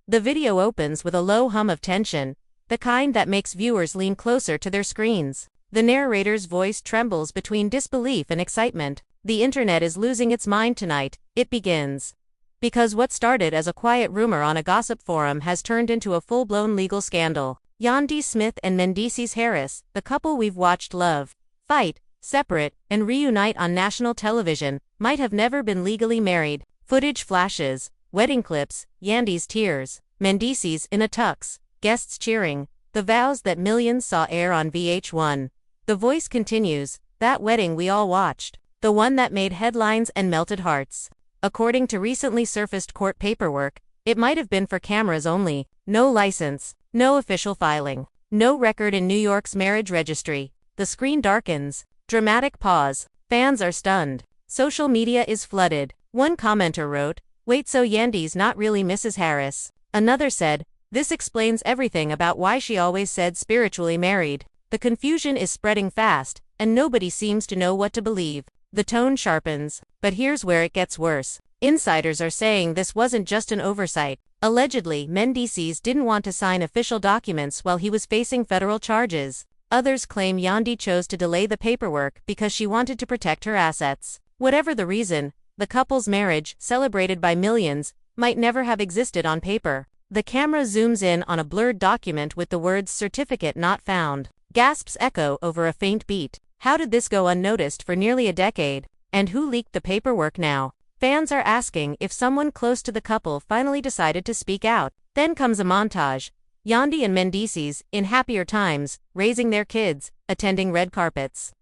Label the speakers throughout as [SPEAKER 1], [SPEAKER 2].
[SPEAKER 1] The video opens with a low hum of tension, the kind that makes viewers lean closer to their screens. The narrator's voice trembles between disbelief and excitement. The internet is losing its mind tonight, it begins. Because what started as a quiet rumor on a gossip forum has turned into a full-blown legal scandal. Yandy Smith and Mendeecees Harris, the couple we've watched love, fight, separate, and reunite on national television, might have never been legally married. Footage flashes, wedding clips, Yandy's tears, Mendeecees in a tux, guests cheering, the vows that millions saw air on VH1. The voice continues, that wedding we all watched, the one that made headlines and melted hearts. According to recently surfaced court paperwork, it might have been for cameras only, no license, no official filing, no record in New York's marriage registry. The screen darkens. Dramatic pause. Fans are stunned. Social media is flooded. One commenter wrote, "Wait, so Yandy's not really Mrs. Harris." Another said, "This explains everything about why she always said spiritually married." The confusion is spreading fast, and nobody seems to know what to believe. The tone sharpens. But here's where it gets worse. Insiders are saying this wasn't just an oversight. Allegedly, Mendeecees didn't want to sign official documents while he was facing federal charges. Others claim Yandy chose to delay the paperwork because she wanted to protect her assets. Whatever the reason, the couple's marriage, celebrated by millions, might never have existed on paper. The camera zooms in on a blurred document with the words "certificate not found." Gasps echo over a faint beat. How did this go unnoticed for nearly a decade? And who leaked the paperwork now? Fans are asking if someone close to the couple finally decided to speak out. Then comes a montage. Yandy and Mendeecees, in happier times, raising their kids, attending red carpets,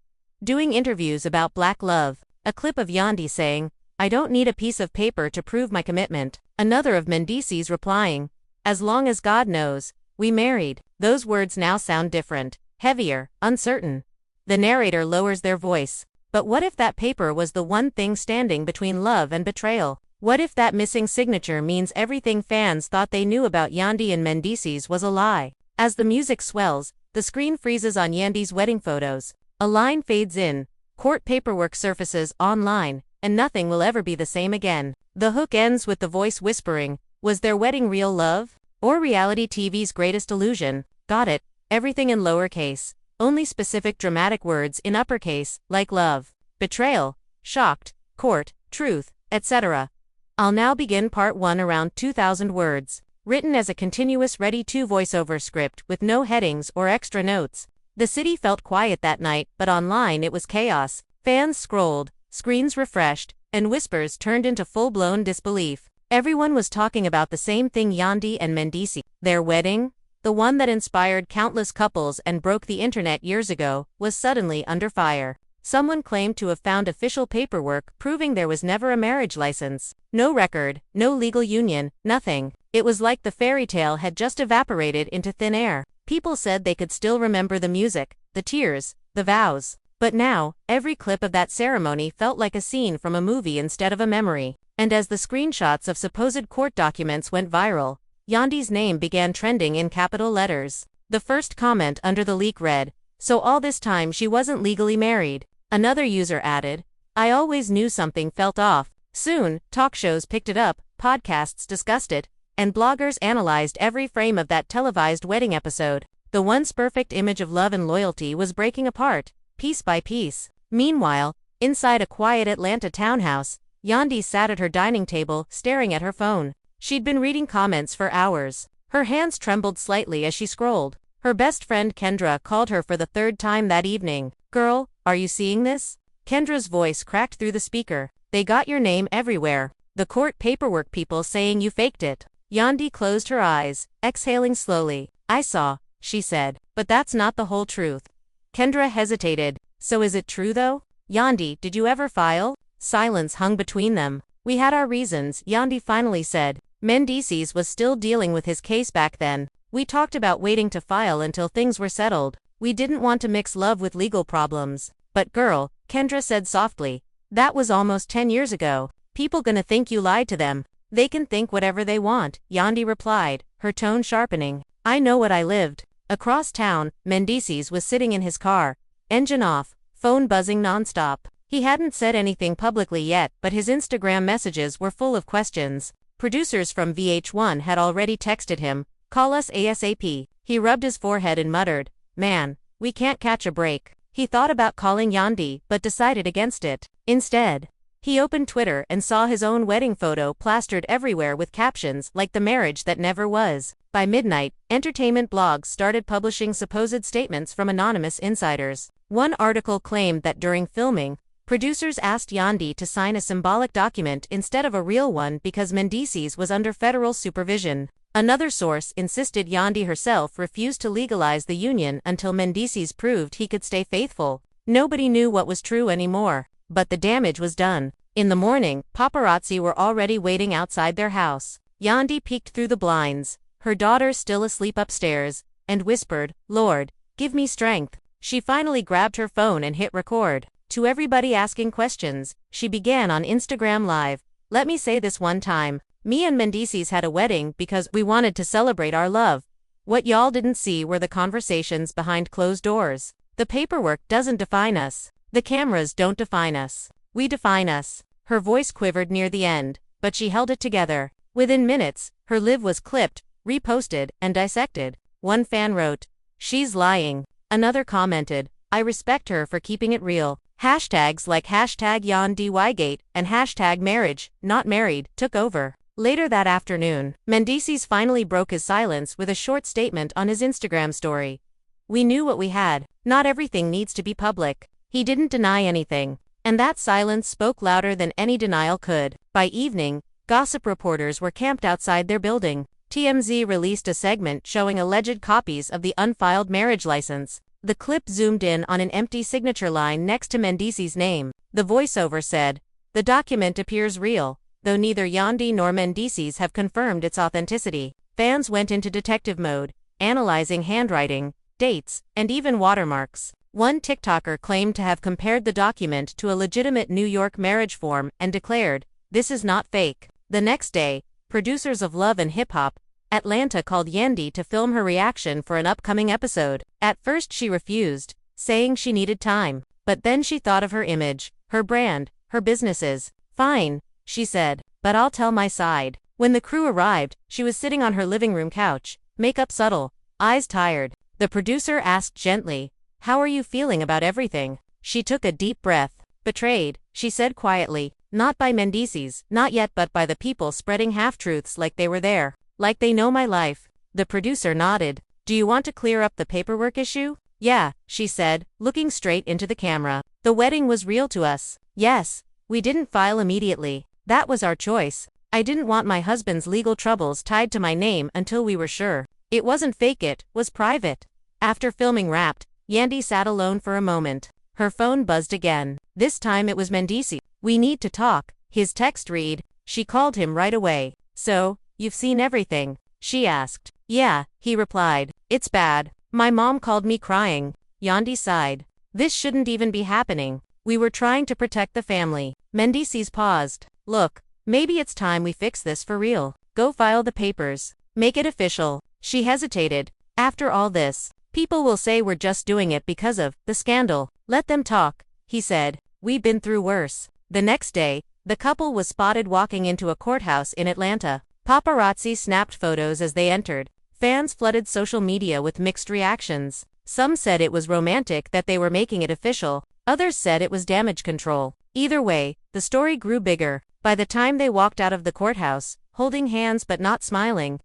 [SPEAKER 1] doing interviews about black love. A clip of Yandy saying, "I don't need a piece of paper to prove my commitment." Another of Mendeecees replying, "As long as God knows, we married." Those words now sound different, heavier, uncertain. The narrator lowers their voice. But what if that paper was the one thing standing between love and betrayal? What if that missing signature means everything fans thought they knew about Yandy and Mendeecees was a lie? As the music swells, the screen freezes on Yandy's wedding photos. A line fades in, court paperwork surfaces online, and nothing will ever be the same again. The hook ends with the voice whispering, "Was their wedding real love? Or reality TV's greatest illusion?" Got it, everything in lowercase. Only specific dramatic words in uppercase, like love, betrayal, shocked, court, truth, etc. I'll now begin part 1 around 2,000 words. Written as a continuous ready-to voiceover script with no headings or extra notes. The city felt quiet that night, but online it was chaos. Fans scrolled, screens refreshed, and whispers turned into full-blown disbelief. Everyone was talking about the same thing: Yandy and Mendeecees. Their wedding, the one that inspired countless couples and broke the internet years ago, was suddenly under fire. Someone claimed to have found official paperwork proving there was never a marriage license. No record, no legal union, nothing. It was like the fairy tale had just evaporated into thin air. People said they could still remember the music, the tears, the vows. But now, every clip of that ceremony felt like a scene from a movie instead of a memory. And as the screenshots of supposed court documents went viral, Yandy's name began trending in capital letters. The first comment under the leak read, "So all this time she wasn't legally married." Another user added, "I always knew something felt off." Soon, talk shows picked it up, podcasts discussed it, and bloggers analyzed every frame of that televised wedding episode. The once perfect image of love and loyalty was breaking apart, piece by piece. Meanwhile, inside a quiet Atlanta townhouse, Yandy sat at her dining table, staring at her phone. She'd been reading comments for hours. Her hands trembled slightly as she scrolled. Her best friend Kendra called her for the third time that evening. "Girl, are you seeing this?" Kendra's voice cracked through the speaker. "They got your name everywhere. The court paperwork people saying you faked it." Yandy closed her eyes, exhaling slowly. "I saw," she said. "But that's not the whole truth." Kendra hesitated. "So is it true though? Yandy, did you ever file?" Silence hung between them. "We had our reasons," Yandy finally said. Mendeecees was still dealing with his case back then. "We talked about waiting to file until things were settled. We didn't want to mix love with legal problems." "But girl," Kendra said softly, "that was almost 10 years ago. People gonna think you lied to them." "They can think whatever they want," Yandy replied, her tone sharpening. "I know what I lived." Across town, Mendeecees was sitting in his car, engine off, phone buzzing nonstop. He hadn't said anything publicly yet, but his Instagram messages were full of questions. Producers from VH1 had already texted him, "Call us ASAP." He rubbed his forehead and muttered, "Man, we can't catch a break." He thought about calling Yandy but decided against it. Instead, he opened Twitter and saw his own wedding photo plastered everywhere with captions like "the marriage that never was." By midnight, entertainment blogs started publishing supposed statements from anonymous insiders. One article claimed that during filming, producers asked Yandy to sign a symbolic document instead of a real one because Mendeecees was under federal supervision. Another source insisted Yandy herself refused to legalize the union until Mendeecees proved he could stay faithful. Nobody knew what was true anymore, but the damage was done. In the morning, paparazzi were already waiting outside their house. Yandy peeked through the blinds, her daughter still asleep upstairs, and whispered, "Lord, give me strength." She finally grabbed her phone and hit record. To everybody asking questions, she began on Instagram Live. "Let me say this one time. Me and Mendeecees had a wedding because we wanted to celebrate our love. What y'all didn't see were the conversations behind closed doors. The paperwork doesn't define us. The cameras don't define us. We define us." Her voice quivered near the end, but she held it together. Within minutes, her live was clipped, reposted, and dissected. One fan wrote, "She's lying." Another commented, "I respect her for keeping it real." Hashtags like #YandyWygate and #marriage, not married took over. Later that afternoon, Mendeecees finally broke his silence with a short statement on his Instagram story. "We knew what we had. Not everything needs to be public." He didn't deny anything, and that silence spoke louder than any denial could. By evening, gossip reporters were camped outside their building. TMZ released a segment showing alleged copies of the unfiled marriage license. The clip zoomed in on an empty signature line next to Mendeecees' name. The voiceover said, "The document appears real, though neither Yandy nor Mendeecees have confirmed its authenticity." Fans went into detective mode, analyzing handwriting, dates, and even watermarks. One TikToker claimed to have compared the document to a legitimate New York marriage form and declared, "This is not fake." The next day, producers of Love and Hip Hop Atlanta called Yandy to film her reaction for an upcoming episode. At first she refused, saying she needed time. But then she thought of her image, her brand, her businesses. "Fine," she said, "but I'll tell my side." When the crew arrived, she was sitting on her living room couch, makeup subtle, eyes tired. The producer asked gently, "How are you feeling about everything?" She took a deep breath. "Betrayed," she said quietly. "Not by Mendeecees, not yet, but by the people spreading half-truths like they were there. Like they know my life." The producer nodded. "Do you want to clear up the paperwork issue?" "Yeah," she said, looking straight into the camera. "The wedding was real to us. Yes, we didn't file immediately. That was our choice. I didn't want my husband's legal troubles tied to my name until we were sure. It wasn't fake, it was private." After filming wrapped, Yandy sat alone for a moment. Her phone buzzed again. This time it was Mendeecees. "We need to talk." His text read. She called him right away. "So, you've seen everything?" she asked. "Yeah," he replied. "It's bad. My mom called me crying." Yandy sighed. "This shouldn't even be happening. We were trying to protect the family." Mendeecees paused. "Look, maybe it's time we fix this for real. Go file the papers. Make it official." She hesitated. "After all this, people will say we're just doing it because of the scandal." "Let them talk," he said. "We've been through worse." The next day, the couple was spotted walking into a courthouse in Atlanta. Paparazzi snapped photos as they entered. Fans flooded social media with mixed reactions. Some said it was romantic that they were making it official. Others said it was damage control. Either way, the story grew bigger. By the time they walked out of the courthouse, holding hands but not smiling,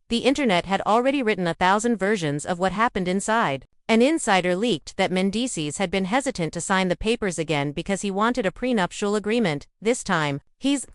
[SPEAKER 1] the internet had already written 1,000 versions of what happened inside. An insider leaked that Mendeecees had been hesitant to sign the papers again because he wanted a prenuptial agreement. This time, he's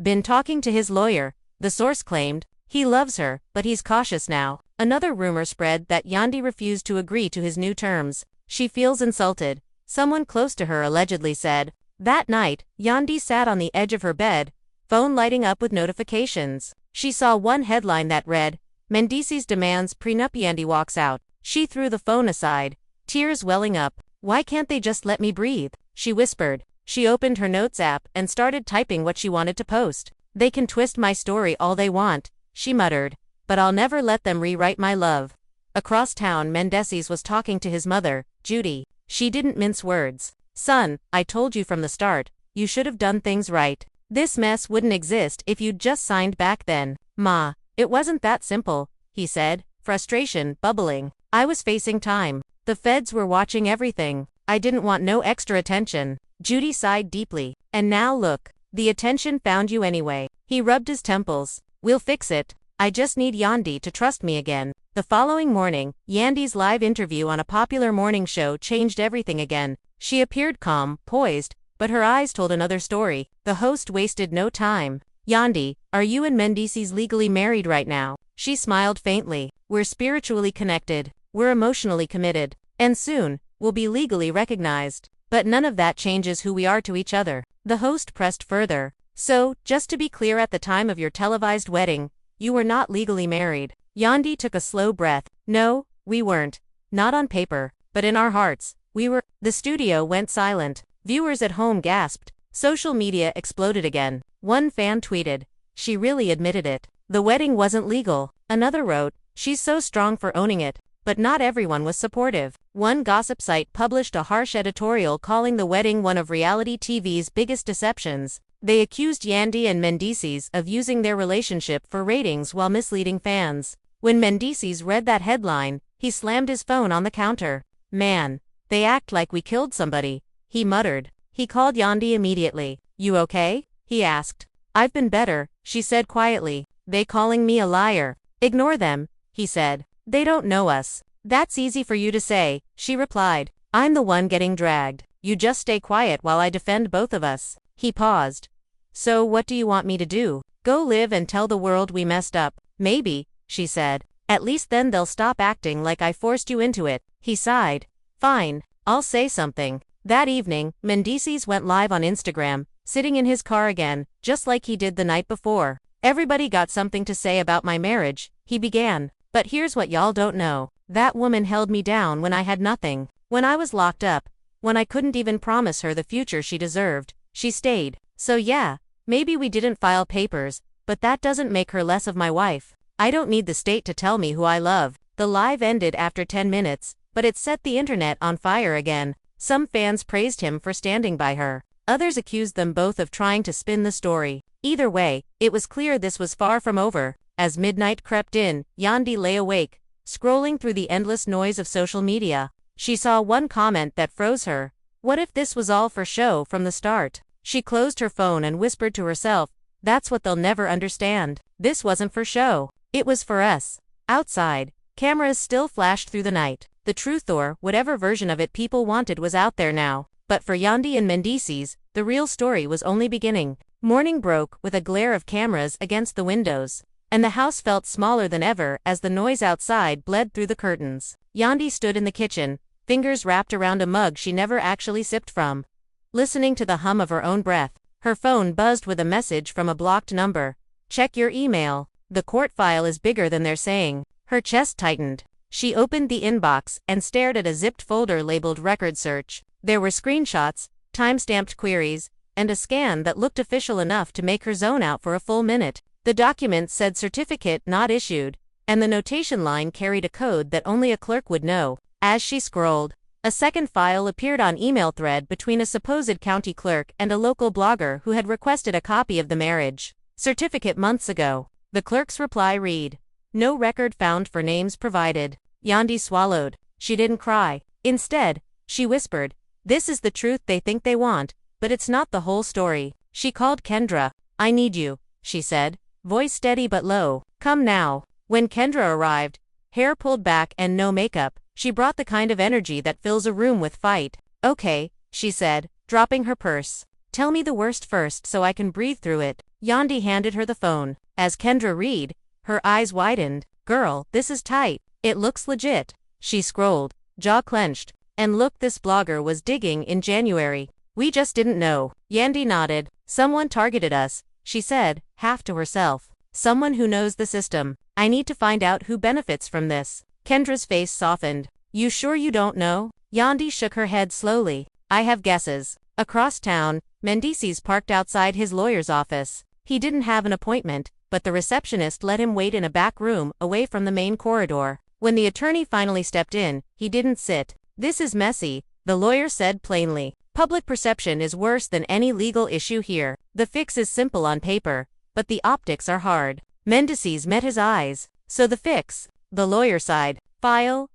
[SPEAKER 1] been talking to his lawyer, the source claimed. He loves her, but he's cautious now. Another rumor spread that Yandy refused to agree to his new terms. She feels insulted, someone close to her allegedly said. That night, Yandy sat on the edge of her bed, phone lighting up with notifications. She saw one headline that read, "Mendeecees demands prenup, Yandy walks out." She threw the phone aside, tears welling up. "Why can't they just let me breathe?" she whispered. She opened her notes app and started typing what she wanted to post. "They can twist my story all they want," she muttered, "but I'll never let them rewrite my love." Across town, Mendeecees was talking to his mother, Judy. She didn't mince words. "Son, I told you from the start, you should have done things right. This mess wouldn't exist if you'd just signed back then. Ma, it wasn't that simple, he said, frustration bubbling. I was facing time. The feds were watching everything. I didn't want no extra attention. Judy sighed deeply. And now look. The attention found you anyway. He rubbed his temples. We'll fix it. I just need Yandy to trust me again. The following morning, Yandy's live interview on a popular morning show changed everything again. She appeared calm, poised, but her eyes told another story. The host wasted no time. Yandy, are you and Mendeecees legally married right now? She smiled faintly. We're spiritually connected. We're emotionally committed. And soon, we'll be legally recognized. But none of that changes who we are to each other. The host pressed further. So, just to be clear, at the time of your televised wedding, you were not legally married. Yandy took a slow breath. No, we weren't. Not on paper, but in our hearts, we were. The studio went silent. Viewers at home gasped. Social media exploded again. One fan tweeted, "She really admitted it. The wedding wasn't legal." Another wrote, "She's so strong for owning it." But not everyone was supportive. One gossip site published a harsh editorial calling the wedding one of reality TV's biggest deceptions. They accused Yandy and Mendeecees of using their relationship for ratings while misleading fans. When Mendeecees read that headline, he slammed his phone on the counter. "Man, they act like we killed somebody," he muttered. He called Yandy immediately. "You okay?" he asked. "I've been better," she said quietly. "They calling me a liar." "Ignore them," he said. "They don't know us." "That's easy for you to say," she replied. "I'm the one getting dragged. You just stay quiet while I defend both of us." He paused. "So what do you want me to do? Go live and tell the world we messed up?" "Maybe," she said. "At least then they'll stop acting like I forced you into it." He sighed. "Fine, I'll say something." That evening, Mendeecees went live on Instagram, sitting in his car again, just like he did the night before. "Everybody got something to say about my marriage," he began. "But here's what y'all don't know. That woman held me down when I had nothing. When I was locked up. When I couldn't even promise her the future she deserved. She stayed. So yeah, maybe we didn't file papers, but that doesn't make her less of my wife. I don't need the state to tell me who I love." The live ended after 10 minutes, but it set the internet on fire again. Some fans praised him for standing by her. Others accused them both of trying to spin the story. Either way, it was clear this was far from over. As midnight crept in, Yandy lay awake, scrolling through the endless noise of social media. She saw one comment that froze her. What if this was all for show from the start? She closed her phone and whispered to herself, "That's what they'll never understand. This wasn't for show. It was for us." Outside, cameras still flashed through the night. The truth, or whatever version of it people wanted, was out there now. But for Yandy and Mendeecees, the real story was only beginning. Morning broke with a glare of cameras against the windows, and the house felt smaller than ever as the noise outside bled through the curtains. Yandy stood in the kitchen, fingers wrapped around a mug she never actually sipped from, listening to the hum of her own breath. Her phone buzzed with a message from a blocked number. "Check your email. The court file is bigger than they're saying." Her chest tightened. She opened the inbox and stared at a zipped folder labeled Record Search. There were screenshots, time-stamped queries, and a scan that looked official enough to make her zone out for a full minute. The document said certificate not issued, and the notation line carried a code that only a clerk would know. As she scrolled, a second file appeared on email thread between a supposed county clerk and a local blogger who had requested a copy of the marriage certificate months ago. The clerk's reply read, "No record found for names provided." Yandy swallowed. She didn't cry. Instead, she whispered, "This is the truth they think they want, but it's not the whole story." She called Kendra. "I need you," she said, voice steady but low. "Come now." When Kendra arrived, hair pulled back and no makeup, she brought the kind of energy that fills a room with fight. "Okay," she said, dropping her purse. "Tell me the worst first so I can breathe through it." Yandy handed her the phone. As Kendra read, her eyes widened. "Girl, this is tight. It looks legit." She scrolled, jaw clenched. "And look, this blogger was digging in January. We just didn't know." Yandy nodded. "Someone targeted us," she said, half to herself. "Someone who knows the system. I need to find out who benefits from this." Kendra's face softened. "You sure you don't know?" Yandy shook her head slowly. "I have guesses." Across town, Mendeecees parked outside his lawyer's office. He didn't have an appointment, but the receptionist let him wait in a back room away from the main corridor. When the attorney finally stepped in, he didn't sit. "This is messy," the lawyer said plainly. Public perception is worse than any legal issue here. The fix is simple on paper, but the optics are hard. Mendeecees met his eyes. So the fix, the lawyer side, file,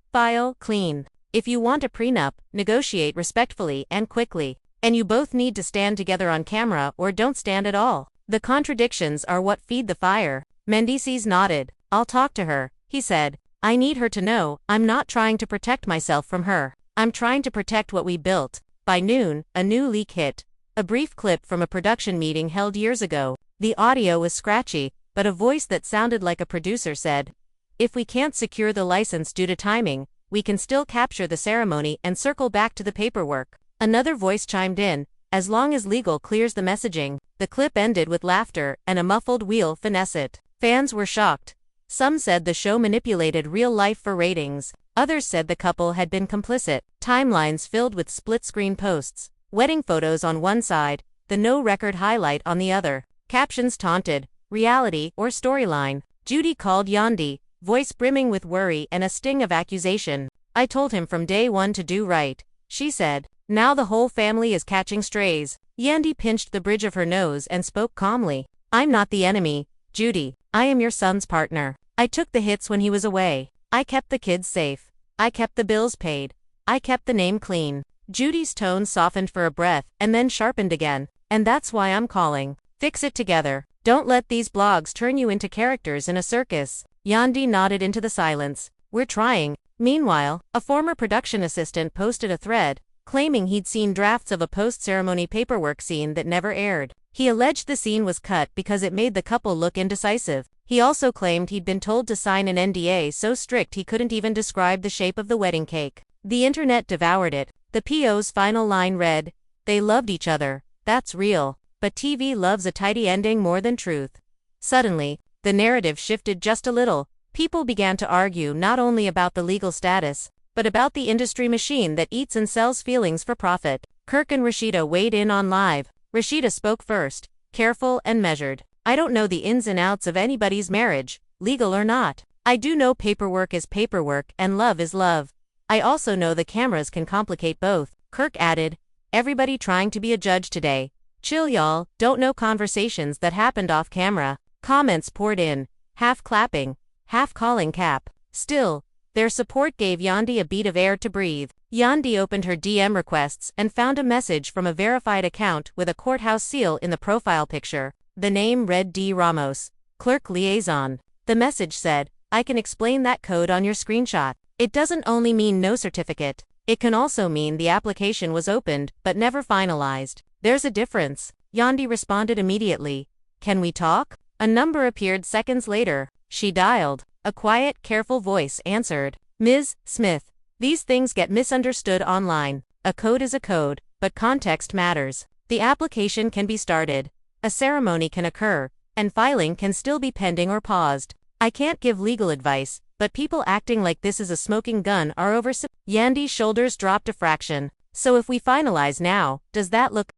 [SPEAKER 1] clean. If you want a prenup, negotiate respectfully and quickly. And you both need to stand together on camera or don't stand at all. The contradictions are what feed the fire. Mendeecees nodded. I'll talk to her, he said. I need her to know I'm not trying to protect myself from her. I'm trying to protect what we built. By noon, a new leak hit. A brief clip from a production meeting held years ago. The audio was scratchy, but a voice that sounded like a producer said, "If we can't secure the license due to timing, we can still capture the ceremony and circle back to the paperwork." Another voice chimed in, "As long as legal clears the messaging." The clip ended with laughter and a muffled "We'll finesse it." Fans were shocked. Some said the show manipulated real life for ratings. Others said the couple had been complicit. Timelines filled with split-screen posts. Wedding photos on one side, the no-record highlight on the other. Captions taunted, reality or storyline. Judy called Yandy, voice brimming with worry and a sting of accusation. "I told him from day one to do right," she said. "Now the whole family is catching strays." Yandy pinched the bridge of her nose and spoke calmly. "I'm not the enemy, Judy. I am your son's partner. I took the hits when he was away. I kept the kids safe. I kept the bills paid. I kept the name clean." Judy's tone softened for a breath and then sharpened again. "And that's why I'm calling. Fix it together. Don't let these blogs turn you into characters in a circus." Yandy nodded into the silence. "We're trying." Meanwhile, a former production assistant posted a thread, claiming he'd seen drafts of a post-ceremony paperwork scene that never aired. He alleged the scene was cut because it made the couple look indecisive. He also claimed he'd been told to sign an NDA so strict he couldn't even describe the shape of the wedding cake. The internet devoured it. The PO's final line read, "They loved each other. That's real. But TV loves a tidy ending more than truth." Suddenly, the narrative shifted just a little. People began to argue not only about the legal status, but about the industry machine that eats and sells feelings for profit. Kirk and Rashida weighed in on live. Rashida spoke first, careful and measured. "I don't know the ins and outs of anybody's marriage, legal or not. I do know paperwork is paperwork and love is love. I also know the cameras can complicate both." Kirk added, "Everybody trying to be a judge today. Chill y'all, don't know conversations that happened off camera." Comments poured in, half clapping, half calling cap. Still, their support gave Yandy a beat of air to breathe. Yandy opened her DM requests and found a message from a verified account with a courthouse seal in the profile picture. The name read D. Ramos, Clerk Liaison. The message said, "I can explain that code on your screenshot. It doesn't only mean no certificate. It can also mean the application was opened but never finalized. There's a difference." Yandy responded immediately. "Can we talk?" A number appeared seconds later. She dialed. A quiet, careful voice answered. "Ms. Smith, these things get misunderstood online. A code is a code, but context matters. The application can be started. A ceremony can occur, and filing can still be pending or paused. I can't give legal advice, but people acting like this is a smoking gun are over." Yandy's shoulders dropped a fraction. "So if we finalize now, does that look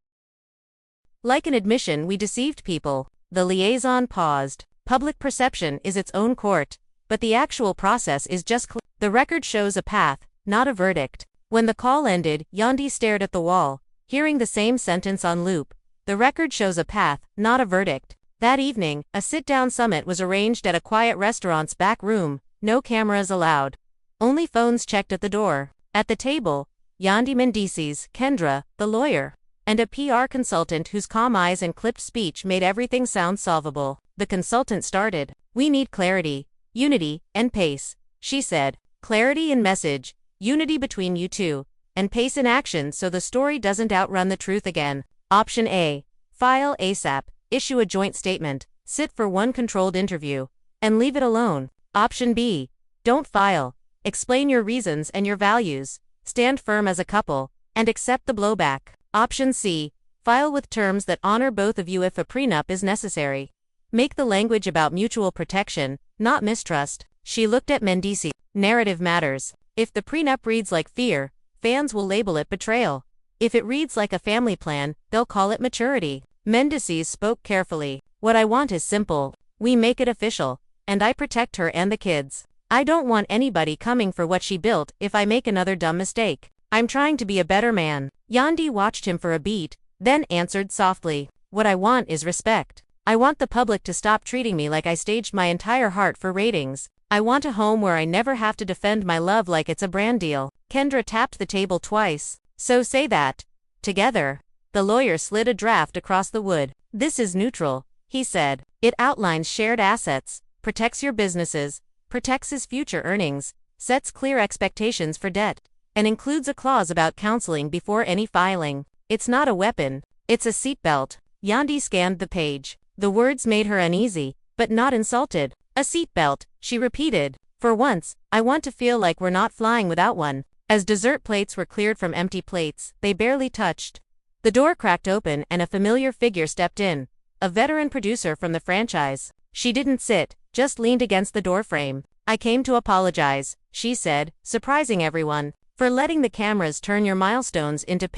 [SPEAKER 1] like an admission we deceived people?" The liaison paused. "Public perception is its own court, but the actual process is just the record shows a path, not a verdict." When the call ended, Yandy stared at the wall, hearing the same sentence on loop. The record shows a path, not a verdict. That evening, a sit-down summit was arranged at a quiet restaurant's back room, no cameras allowed. Only phones checked at the door. At the table, Yandy Mendeecees, Kendra, the lawyer, and a PR consultant whose calm eyes and clipped speech made everything sound solvable. The consultant started. "We need clarity, unity, and pace," she said. "Clarity in message, unity between you two, and pace in action so the story doesn't outrun the truth again. Option A. File ASAP, issue a joint statement, sit for one controlled interview, and leave it alone. Option B. Don't file. Explain your reasons and your values, stand firm as a couple, and accept the blowback. Option C. File with terms that honor both of you if a prenup is necessary. Make the language about mutual protection, not mistrust." She looked at Mendeecees. "Narrative matters. If the prenup reads like fear, fans will label it betrayal. If it reads like a family plan, they'll call it maturity." Mendeecees spoke carefully. "What I want is simple. We make it official, and I protect her and the kids. I don't want anybody coming for what she built if I make another dumb mistake." I'm trying to be a better man. Yandy watched him for a beat, then answered softly. What I want is respect. I want the public to stop treating me like I staged my entire heart for ratings. I want a home where I never have to defend my love like it's a brand deal. Kendra tapped the table twice. So say that. Together. The lawyer slid a draft across the wood. This is neutral, he said. It outlines shared assets, protects your businesses, protects his future earnings, sets clear expectations for debt, and includes a clause about counseling before any filing. It's not a weapon. It's a seatbelt. Yandy scanned the page. The words made her uneasy, but not insulted. A seatbelt, she repeated. For once, I want to feel like we're not flying without one. As dessert plates were cleared from empty plates, they barely touched. The door cracked open and a familiar figure stepped in. A veteran producer from the franchise. She didn't sit, just leaned against the doorframe. I came to apologize, she said, surprising everyone, for letting the cameras turn your milestones into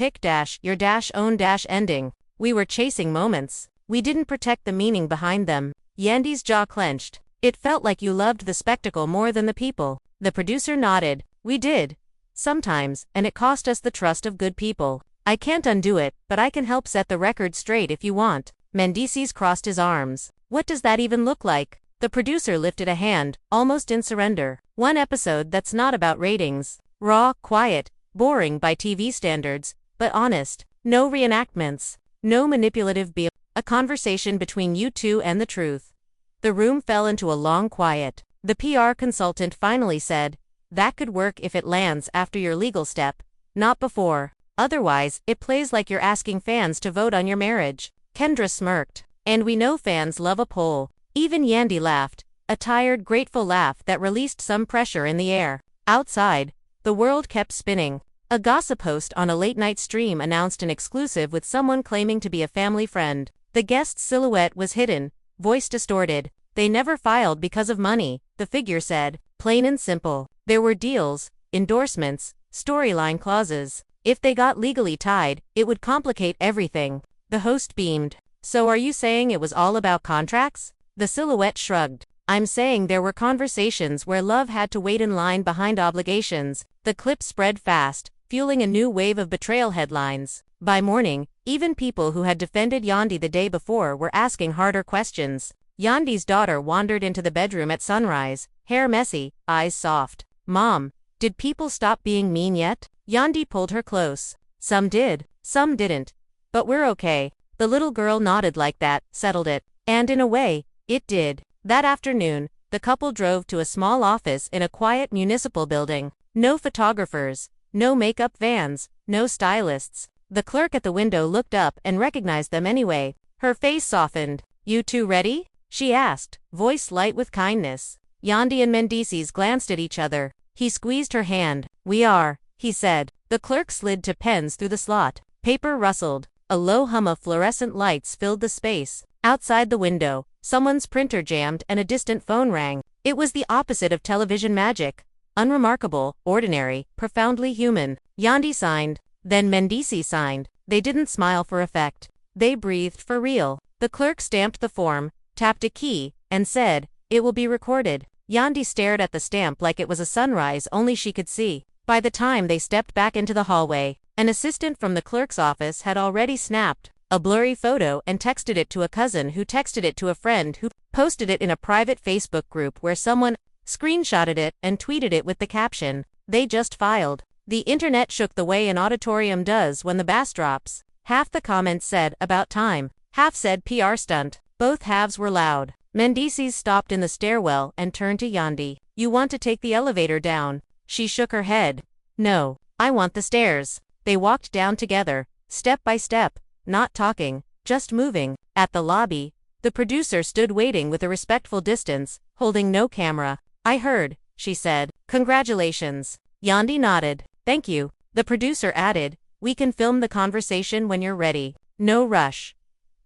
[SPEAKER 1] your own ending. We were chasing moments. We didn't protect the meaning behind them. Yandy's jaw clenched. It felt like you loved the spectacle more than the people. The producer nodded. We did. Sometimes, and it cost us the trust of good people. I can't undo it, but I can help set the record straight if you want. Mendeecees crossed his arms. What does that even look like? The producer lifted a hand, almost in surrender. One episode that's not about ratings. Raw, quiet, boring by TV standards, but honest. No reenactments. No manipulative BS. A conversation between you two and the truth. The room fell into a long quiet. The PR consultant finally said, that could work if it lands after your legal step, not before. Otherwise, it plays like you're asking fans to vote on your marriage. Kendra smirked. And we know fans love a poll. Even Yandy laughed, a tired, grateful laugh that released some pressure in the air. Outside, the world kept spinning. A gossip host on a late-night stream announced an exclusive with someone claiming to be a family friend. The guest's silhouette was hidden, voice distorted. They never filed because of money, the figure said. Plain and simple. There were deals, endorsements, storyline clauses. If they got legally tied, it would complicate everything. The host beamed. So are you saying it was all about contracts? The silhouette shrugged. I'm saying there were conversations where love had to wait in line behind obligations. The clip spread fast, fueling a new wave of betrayal headlines. By morning, even people who had defended Yandy the day before were asking harder questions. Yandy's daughter wandered into the bedroom at sunrise, hair messy, eyes soft. Mom, did people stop being mean yet? Yandy pulled her close. Some did, some didn't. But we're okay. The little girl nodded like that, settled it. And in a way, it did. That afternoon, the couple drove to a small office in a quiet municipal building. No photographers, no makeup vans, no stylists. The clerk at the window looked up and recognized them anyway. Her face softened. You two ready? She asked, voice light with kindness. Yandy and Mendeecees glanced at each other. He squeezed her hand. We are, he said. The clerk slid to pens through the slot. Paper rustled. A low hum of fluorescent lights filled the space. Outside the window, someone's printer jammed and a distant phone rang. It was the opposite of television magic. Unremarkable, ordinary, profoundly human. Yandy signed. Then Mendeecees signed. They didn't smile for effect. They breathed for real. The clerk stamped the form, tapped a key, and said, it will be recorded. Yandy stared at the stamp like it was a sunrise only she could see. By the time they stepped back into the hallway, an assistant from the clerk's office had already snapped a blurry photo and texted it to a cousin who texted it to a friend who posted it in a private Facebook group where someone screenshotted it and tweeted it with the caption, they just filed. The internet shook the way an auditorium does when the bass drops. Half the comments said, about time. Half said PR stunt. Both halves were loud. Mendeecees stopped in the stairwell and turned to Yandy. You want to take the elevator down? She shook her head. No, I want the stairs. They walked down together, step by step, not talking, just moving. At the lobby, the producer stood waiting with a respectful distance, holding no camera. I heard, she said. Congratulations. Yandy nodded. Thank you. The producer added, we can film the conversation when you're ready. No rush.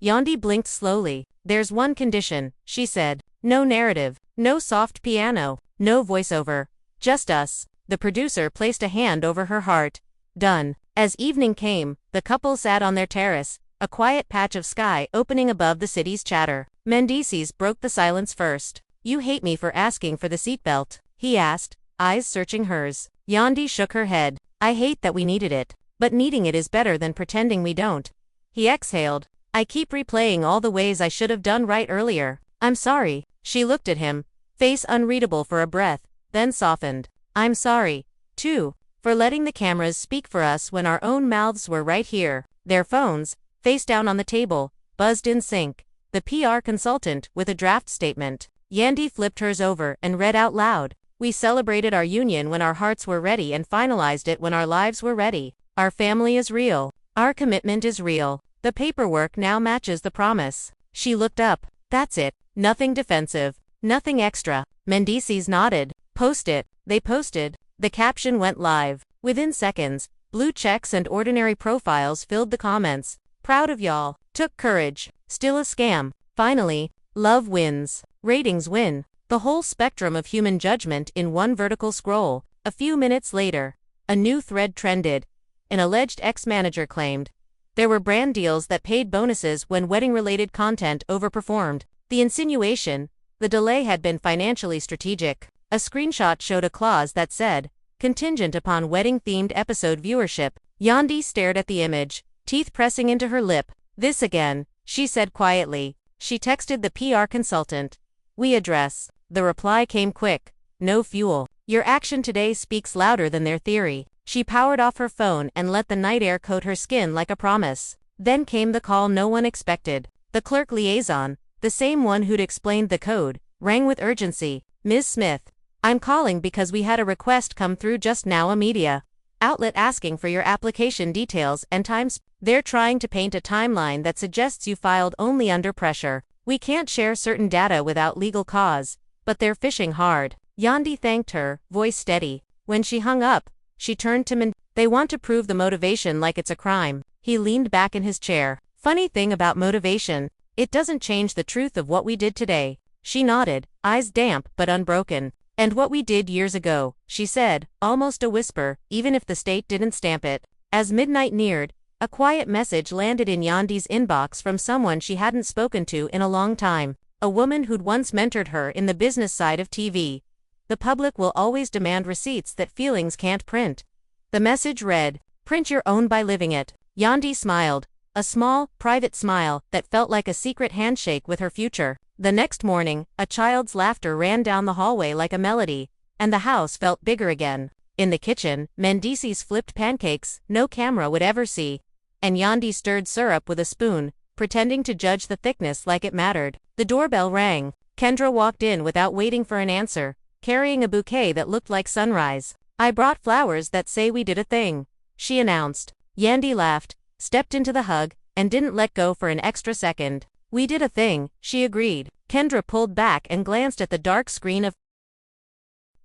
[SPEAKER 1] Yandy blinked slowly. There's one condition, she said. No narrative, no soft piano, no voiceover. Just us. The producer placed a hand over her heart. Done. As evening came, the couple sat on their terrace, a quiet patch of sky opening above the city's chatter. Mendeecees broke the silence first. You hate me for asking for the seatbelt? He asked, eyes searching hers. Yandy shook her head. I hate that we needed it, but needing it is better than pretending we don't. He exhaled. I keep replaying all the ways I should have done right earlier. I'm sorry. She looked at him, face unreadable for a breath, then softened. I'm sorry, too, for letting the cameras speak for us when our own mouths were right here. Their phones, face down on the table, buzzed in sync. The PR consultant, with a draft statement. Yandy flipped hers over and read out loud. We celebrated our union when our hearts were ready and finalized it when our lives were ready. Our family is real. Our commitment is real. The paperwork now matches the promise. She looked up. That's it. Nothing defensive. Nothing extra. Mendeecees nodded. Post it. They posted. The caption went live. Within seconds, blue checks and ordinary profiles filled the comments. Proud of y'all. Took courage. Still a scam. Finally, love wins. Ratings win. The whole spectrum of human judgment in one vertical scroll. A few minutes later, a new thread trended. An alleged ex-manager claimed there were brand deals that paid bonuses when wedding-related content overperformed. The insinuation, the delay had been financially strategic. A screenshot showed a clause that said, contingent upon wedding-themed episode viewership. Yandy stared at the image, teeth pressing into her lip. This again, she said quietly. She texted the PR consultant. We address. The reply came quick. No fuel. Your action today speaks louder than their theory. She powered off her phone and let the night air coat her skin like a promise. Then came the call no one expected. The clerk liaison, the same one who'd explained the code, rang with urgency. Ms. Smith, I'm calling because we had a request come through just now, a media outlet asking for your application details and times. They're trying to paint a timeline that suggests you filed only under pressure. We can't share certain data without legal cause, but they're fishing hard. Yandy thanked her, voice steady. When she hung up, she turned to Mendeecees. They want to prove the motivation like it's a crime. He leaned back in his chair. Funny thing about motivation, it doesn't change the truth of what we did today. She nodded, eyes damp but unbroken. And what we did years ago, she said, almost a whisper, even if the state didn't stamp it. As midnight neared, a quiet message landed in Yandy's inbox from someone she hadn't spoken to in a long time. A woman who'd once mentored her in the business side of TV. The public will always demand receipts that feelings can't print. The message read, print your own by living it. Yandy smiled, a small, private smile that felt like a secret handshake with her future. The next morning, a child's laughter ran down the hallway like a melody, and the house felt bigger again. In the kitchen, Mendeecees flipped pancakes no camera would ever see, and Yandy stirred syrup with a spoon, pretending to judge the thickness like it mattered. The doorbell rang. Kendra walked in without waiting for an answer, carrying a bouquet that looked like sunrise. I brought flowers that say we did a thing, she announced. Yandy laughed, stepped into the hug, and didn't let go for an extra second. We did a thing, she agreed. Kendra pulled back and glanced at the dark screen of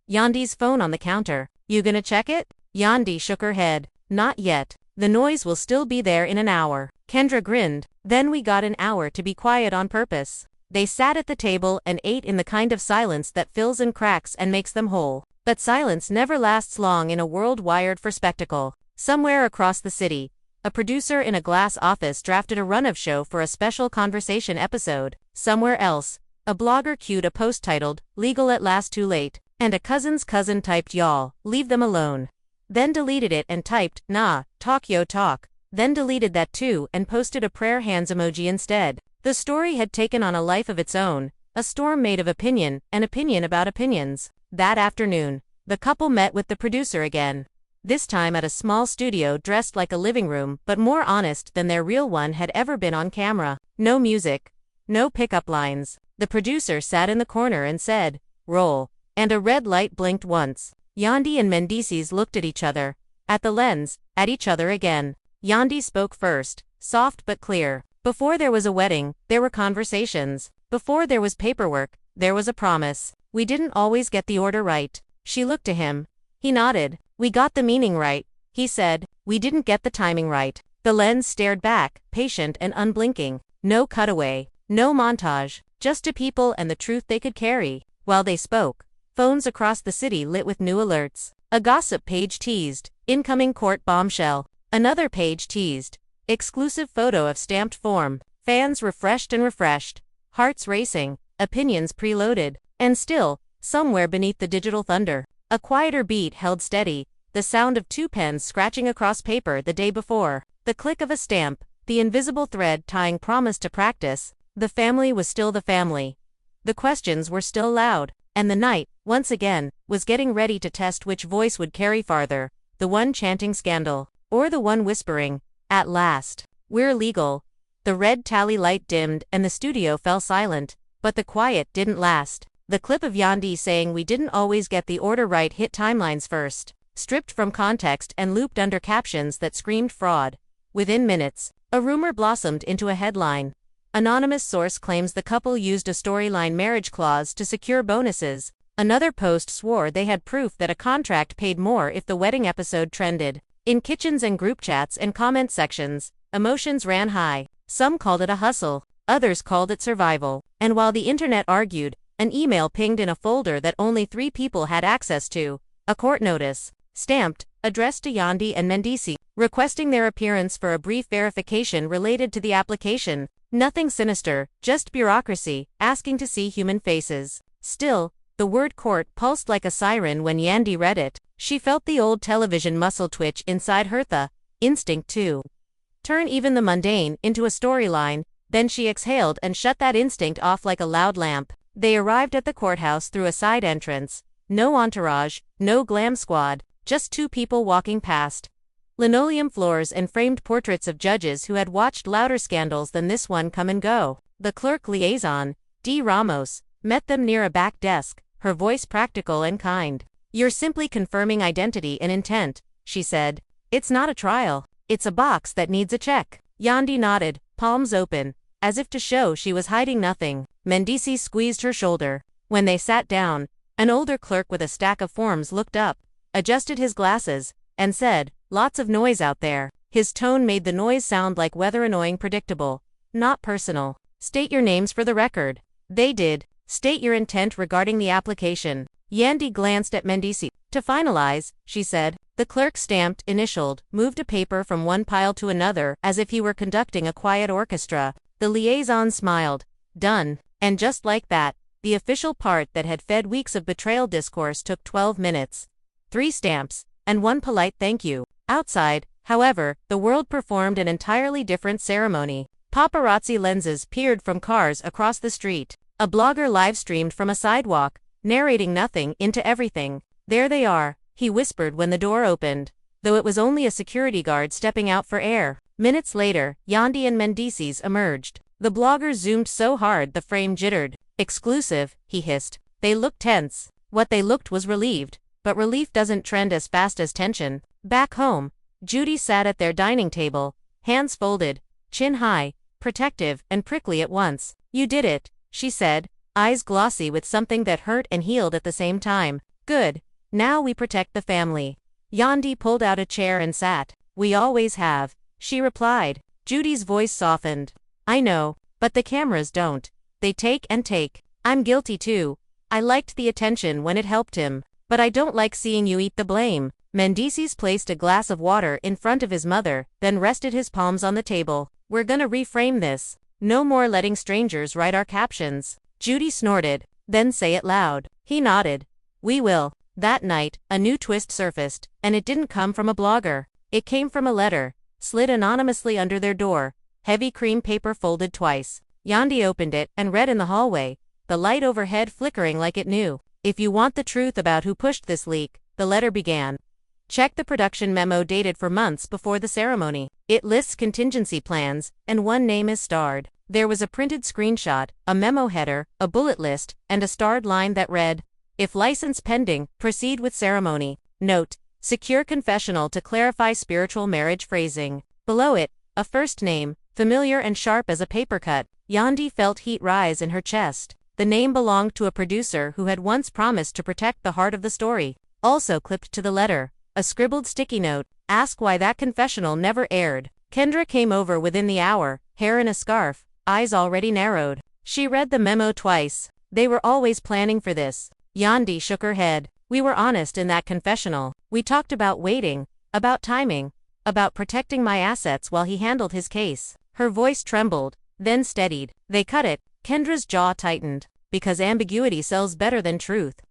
[SPEAKER 1] Yandy's phone on the counter. You gonna check it? Yandy shook her head. Not yet. The noise will still be there in an hour. Kendra grinned. Then we got an hour to be quiet on purpose. They sat at the table and ate in the kind of silence that fills in cracks and makes them whole. But silence never lasts long in a world wired for spectacle. Somewhere across the city, a producer in a glass office drafted a run-of show for a special conversation episode. Somewhere else, a blogger queued a post titled, Legal at Last Too Late, and a cousin's cousin typed y'all, leave them alone. Then deleted it and typed, nah, talk yo talk. Then deleted that too and posted a prayer hands emoji instead. The story had taken on a life of its own, a storm made of opinion, an opinion about opinions. That afternoon, the couple met with the producer again. This time at a small studio dressed like a living room but more honest than their real one had ever been on camera. No music. No pickup lines. The producer sat in the corner and said, roll. And a red light blinked once. Yandy and Mendeecees looked at each other. At the lens. At each other again. Yandy spoke first, soft but clear. Before there was a wedding, there were conversations. Before there was paperwork, there was a promise. We didn't always get the order right. She looked to him. He nodded. We got the meaning right, he said. We didn't get the timing right. The lens stared back, patient and unblinking. No cutaway. No montage. Just to people and the truth they could carry. While they spoke, phones across the city lit with new alerts. A gossip page teased, incoming court bombshell. Another page teased, exclusive photo of stamped form. Fans refreshed and refreshed. Hearts racing, opinions preloaded. And still, somewhere beneath the digital thunder, a quieter beat held steady, the sound of 2 pens scratching across paper the day before, the click of a stamp, the invisible thread tying promise to practice. The family was still the family. The questions were still loud, and the night, once again, was getting ready to test which voice would carry farther, the one chanting scandal, or the one whispering, "At last, we're legal." The red tally light dimmed and the studio fell silent, but the quiet didn't last. The clip of Yandy saying we didn't always get the order right hit timelines first, stripped from context and looped under captions that screamed fraud. Within minutes, a rumor blossomed into a headline. Anonymous source claims the couple used a storyline marriage clause to secure bonuses. Another post swore they had proof that a contract paid more if the wedding episode trended. In kitchens and group chats and comment sections, emotions ran high. Some called it a hustle, others called it survival. And while the internet argued, an email pinged in a folder that only 3 people had access to, a court notice, stamped, addressed to Yandy and Mendeecees, requesting their appearance for a brief verification related to the application. Nothing sinister, just bureaucracy, asking to see human faces. Still, the word court pulsed like a siren when Yandy read it. She felt the old television muscle twitch inside her, the instinct to turn even the mundane into a storyline. Then she exhaled and shut that instinct off like a loud lamp. They arrived at the courthouse through a side entrance. No entourage, no glam squad, just 2 people walking past. Linoleum floors and framed portraits of judges who had watched louder scandals than this one come and go. The clerk liaison, D. Ramos, met them near a back desk, her voice practical and kind. "You're simply confirming identity and intent," she said. "It's not a trial. It's a box that needs a check." Yandy nodded, palms open, as if to show she was hiding nothing. Mendeecees squeezed her shoulder. When they sat down, an older clerk with a stack of forms looked up, adjusted his glasses, and said, "Lots of noise out there." His tone made the noise sound like weather, annoying, predictable, not personal. "State your names for the record." They did. "State your intent regarding the application." Yandy glanced at Mendeecees. "To finalize," she said. The clerk stamped, initialed, moved a paper from one pile to another as if he were conducting a quiet orchestra. The liaison smiled. "Done." And just like that, the official part that had fed weeks of betrayal discourse took 12 minutes. 3 stamps, and 1 polite thank you. Outside, however, the world performed an entirely different ceremony. Paparazzi lenses peered from cars across the street. A blogger live-streamed from a sidewalk, narrating nothing into everything. "There they are," he whispered when the door opened, though it was only a security guard stepping out for air. Minutes later, Yandy and Mendeecees emerged. The blogger zoomed so hard the frame jittered. "Exclusive," he hissed. They looked tense. What they looked was relieved, but relief doesn't trend as fast as tension. Back home, Judy sat at their dining table, hands folded, chin high, protective and prickly at once. "You did it," she said, eyes glossy with something that hurt and healed at the same time. "Good. Now we protect the family." Yandy pulled out a chair and sat. "We always have," she replied. Judy's voice softened. "I know, but the cameras don't. They take and take. I'm guilty too. I liked the attention when it helped him, but I don't like seeing you eat the blame." Mendeecees placed a glass of water in front of his mother, then rested his palms on the table. "We're gonna reframe this. No more letting strangers write our captions." Judy snorted, "Then say it loud." He nodded. "We will." That night, a new twist surfaced, and it didn't come from a blogger. It came from a letter, slid anonymously under their door, heavy cream paper folded twice. Yandy opened it and read in the hallway, the light overhead flickering like it knew. "If you want the truth about who pushed this leak," the letter began, "check the production memo dated for months before the ceremony. It lists contingency plans, and one name is starred." There was a printed screenshot, a memo header, a bullet list, and a starred line that read, "If license pending, proceed with ceremony. Note, secure confessional to clarify spiritual marriage phrasing." Below it, a first name, familiar and sharp as a paper cut. Yandy felt heat rise in her chest. The name belonged to a producer who had once promised to protect the heart of the story. Also clipped to the letter, a scribbled sticky note, "Ask why that confessional never aired." Kendra came over within the hour, hair in a scarf, eyes already narrowed. She read the memo twice. They were always planning for this. Yandy shook her head. "We were honest in that confessional. We talked about waiting, about timing, about protecting my assets while he handled his case." Her voice trembled, then steadied. "They cut it." Kendra's jaw tightened. "Because ambiguity sells better than truth."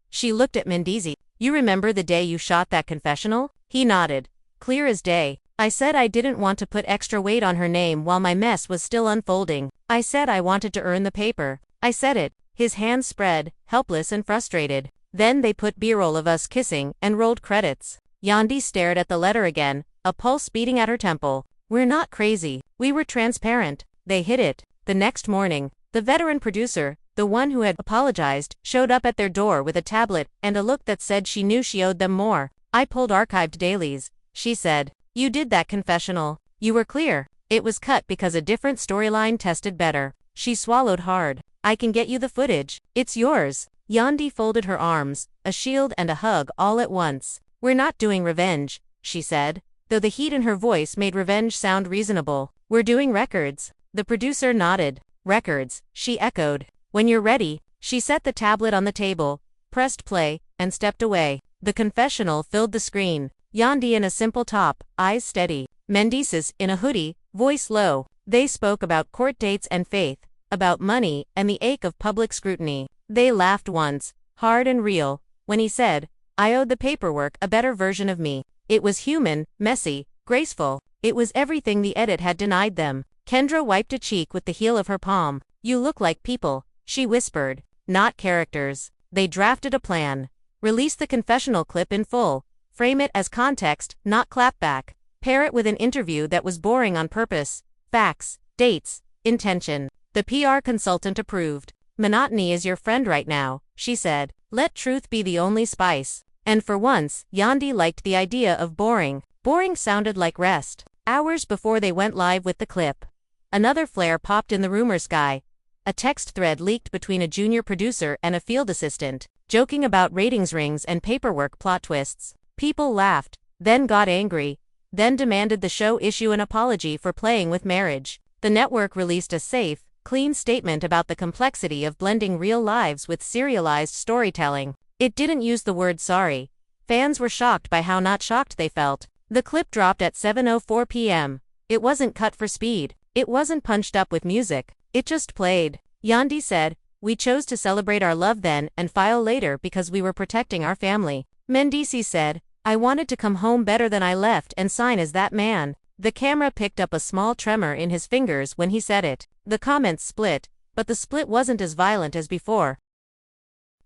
[SPEAKER 1] She looked at Mendeecees. You remember the day you shot that confessional? He nodded. Clear as day. I said I didn't want to put extra weight on her name while my mess was still unfolding. I said I wanted to earn the paper. I said it. His hands spread, helpless and frustrated. Then they put B-roll of us kissing and rolled credits. Yandy stared at the letter again, a pulse beating at her temple. We're not crazy. We were transparent. They hid it. The next morning, the veteran producer, the one who had apologized, showed up at their door with a tablet and a look that said she knew she owed them more. I pulled archived dailies, she said. You did that confessional. You were clear. It was cut because a different storyline tested better. She swallowed hard. I can get you the footage. It's yours. Yandy folded her arms, a shield and a hug all at once. We're not doing revenge, she said, though the heat in her voice made revenge sound reasonable. We're doing records. The producer nodded. Records, she echoed. When you're ready, she set the tablet on the table, pressed play, and stepped away. The confessional filled the screen. Yandy in a simple top, eyes steady. Mendeecees in a hoodie, voice low. They spoke about court dates and faith, about money and the ache of public scrutiny. They laughed once, hard and real, when he said, I owed the paperwork a better version of me. It was human, messy, graceful. It was everything the edit had denied them. Kendra wiped a cheek with the heel of her palm. You look like people, she whispered, not characters. They drafted a plan. Release the confessional clip in full. Frame it as context, not clapback. Pair it with an interview that was boring on purpose. Facts, dates, intention. The PR consultant approved. Monotony is your friend right now, she said. Let truth be the only spice. And for once, Yandy liked the idea of boring. Boring sounded like rest. Hours before they went live with the clip, another flare popped in the rumor sky. A text thread leaked between a junior producer and a field assistant, joking about ratings rings and paperwork plot twists. People laughed, then got angry, then demanded the show issue an apology for playing with marriage. The network released a safe, clean statement about the complexity of blending real lives with serialized storytelling. It didn't use the word sorry. Fans were shocked by how not shocked they felt. The clip dropped at 7:04 p.m. It wasn't cut for speed. It wasn't punched up with music. It just played. Yandy said, we chose to celebrate our love then and file later because we were protecting our family. Mendeecees said, I wanted to come home better than I left and sign as that man. The camera picked up a small tremor in his fingers when he said it. The comments split, but the split wasn't as violent as before.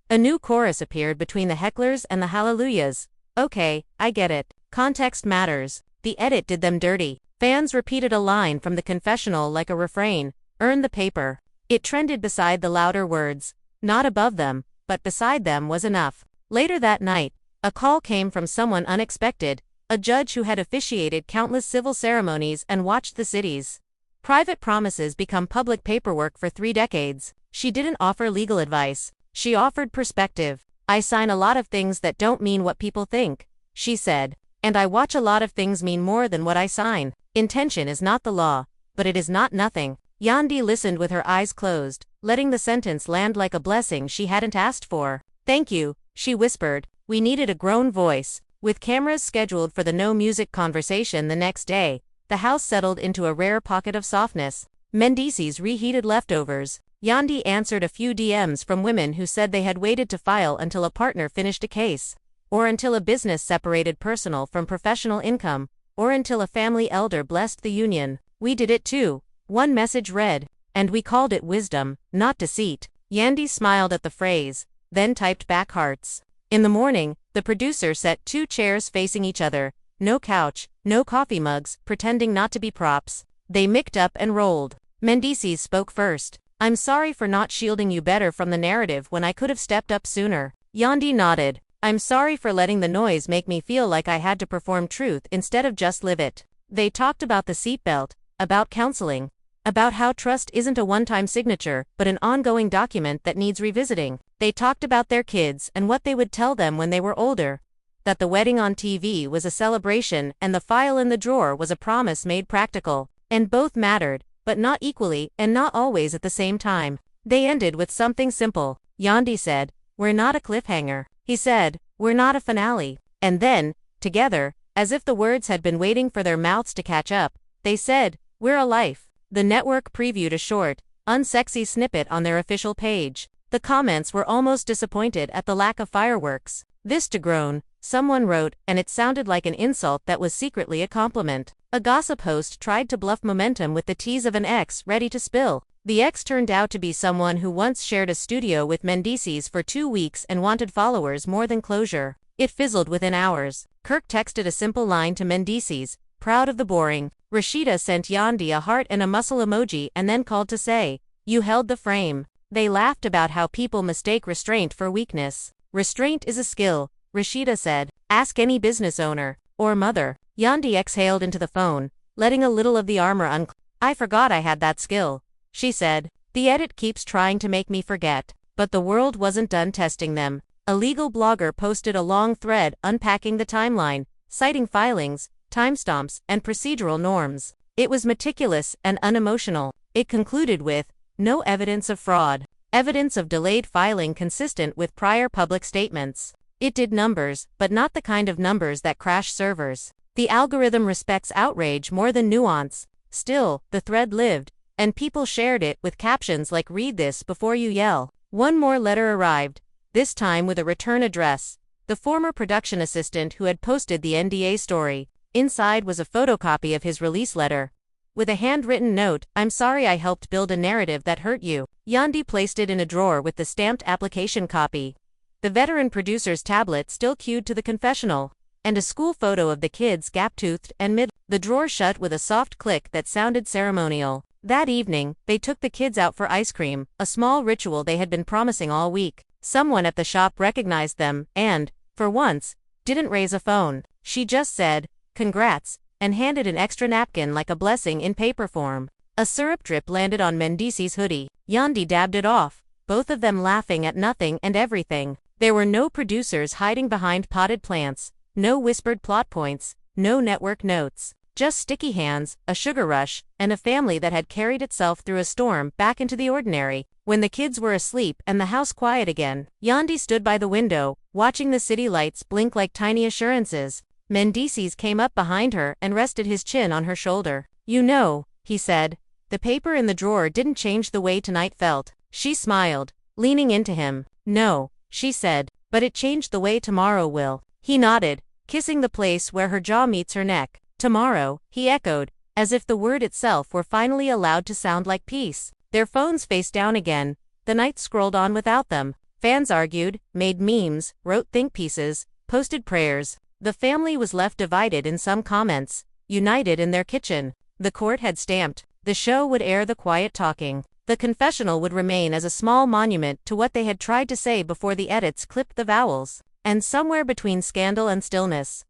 [SPEAKER 1] A new chorus appeared between the hecklers and the hallelujahs. Okay, I get it. Context matters. The edit did them dirty. Fans repeated a line from the confessional like a refrain. Earn the paper. It trended beside the louder words. Not above them, but beside them was enough. Later that night, a call came from someone unexpected, a judge who had officiated countless civil ceremonies and watched the city's private promises become public paperwork for 3 decades. She didn't offer legal advice. She offered perspective. I sign a lot of things that don't mean what people think, she said. And I watch a lot of things mean more than what I sign. Intention is not the law, but it is not nothing. Yandy listened with her eyes closed, letting the sentence land like a blessing she hadn't asked for. Thank you, she whispered. We needed a grown voice. With cameras scheduled for the no music conversation the next day, the house settled into a rare pocket of softness. Mendeecees reheated leftovers. Yandy answered a few DMs from women who said they had waited to file until a partner finished a case, or until a business separated personal from professional income, or until a family elder blessed the union. We did it too, one message read, and we called it wisdom, not deceit. Yandy smiled at the phrase, then typed back hearts. In the morning, the producer set 2 chairs facing each other, no couch, no coffee mugs, pretending not to be props. They mic'd up and rolled. Mendeecees spoke first. I'm sorry for not shielding you better from the narrative when I could have stepped up sooner. Yandy nodded. I'm sorry for letting the noise make me feel like I had to perform truth instead of just live it. They talked about the seatbelt, about counseling, about how trust isn't a one-time signature but an ongoing document that needs revisiting. They talked about their kids and what they would tell them when they were older. That the wedding on TV was a celebration and the file in the drawer was a promise made practical. And both mattered, but not equally and not always at the same time. They ended with something simple. Yandy said, we're not a cliffhanger. He said, we're not a finale. And then, together, as if the words had been waiting for their mouths to catch up, they said, we're a life. The network previewed a short, unsexy snippet on their official page. The comments were almost disappointed at the lack of fireworks. This to groan, someone wrote, and it sounded like an insult that was secretly a compliment. A gossip host tried to bluff momentum with the tease of an ex ready to spill. The ex turned out to be someone who once shared a studio with Mendeecees for 2 weeks and wanted followers more than closure. It fizzled within hours. Kirk texted a simple line to Mendeecees, proud of the boring. Rashida sent Yandy a heart and a muscle emoji and then called to say, "You held the frame." They laughed about how people mistake restraint for weakness. "Restraint is a skill," Rashida said. "Ask any business owner or mother." Yandy exhaled into the phone, letting a little of the armor unclip. "I forgot I had that skill," she said. "The edit keeps trying to make me forget." But the world wasn't done testing them. A legal blogger posted a long thread unpacking the timeline, citing filings, timestamps, and procedural norms. It was meticulous and unemotional. It concluded with, "No evidence of fraud. Evidence of delayed filing consistent with prior public statements." It did numbers, but not the kind of numbers that crash servers. The algorithm respects outrage more than nuance. Still, the thread lived, and people shared it with captions like "Read this before you yell." One more letter arrived, this time with a return address. The former production assistant who had posted the NDA story. Inside was a photocopy of his release letter. With a handwritten note, "I'm sorry I helped build a narrative that hurt you." Yandy placed it in a drawer with the stamped application copy. The veteran producer's tablet still queued to the confessional, and a school photo of the kids gap-toothed and mid. The drawer shut with a soft click that sounded ceremonial. That evening, they took the kids out for ice cream, a small ritual they had been promising all week. Someone at the shop recognized them and, for once, didn't raise a phone. She just said, "Congrats," and handed an extra napkin like a blessing in paper form. A syrup drip landed on Mendeecees' hoodie. Yandy dabbed it off, both of them laughing at nothing and everything. There were no producers hiding behind potted plants, no whispered plot points, no network notes. Just sticky hands, a sugar rush, and a family that had carried itself through a storm back into the ordinary. When the kids were asleep and the house quiet again, Yandy stood by the window, watching the city lights blink like tiny assurances. Mendeecees came up behind her and rested his chin on her shoulder. "You know," he said, "the paper in the drawer didn't change the way tonight felt." She smiled, leaning into him. "No," she said, "but it changed the way tomorrow will." He nodded, kissing the place where her jaw meets her neck. "Tomorrow," he echoed, as if the word itself were finally allowed to sound like peace. Their phones face down again. The night scrolled on without them. Fans argued, made memes, wrote think pieces, posted prayers. The family was left divided in some comments, united in their kitchen. The court had stamped. The show would air the quiet talking. The confessional would remain as a small monument to what they had tried to say before the edits clipped the vowels. And somewhere between scandal and stillness,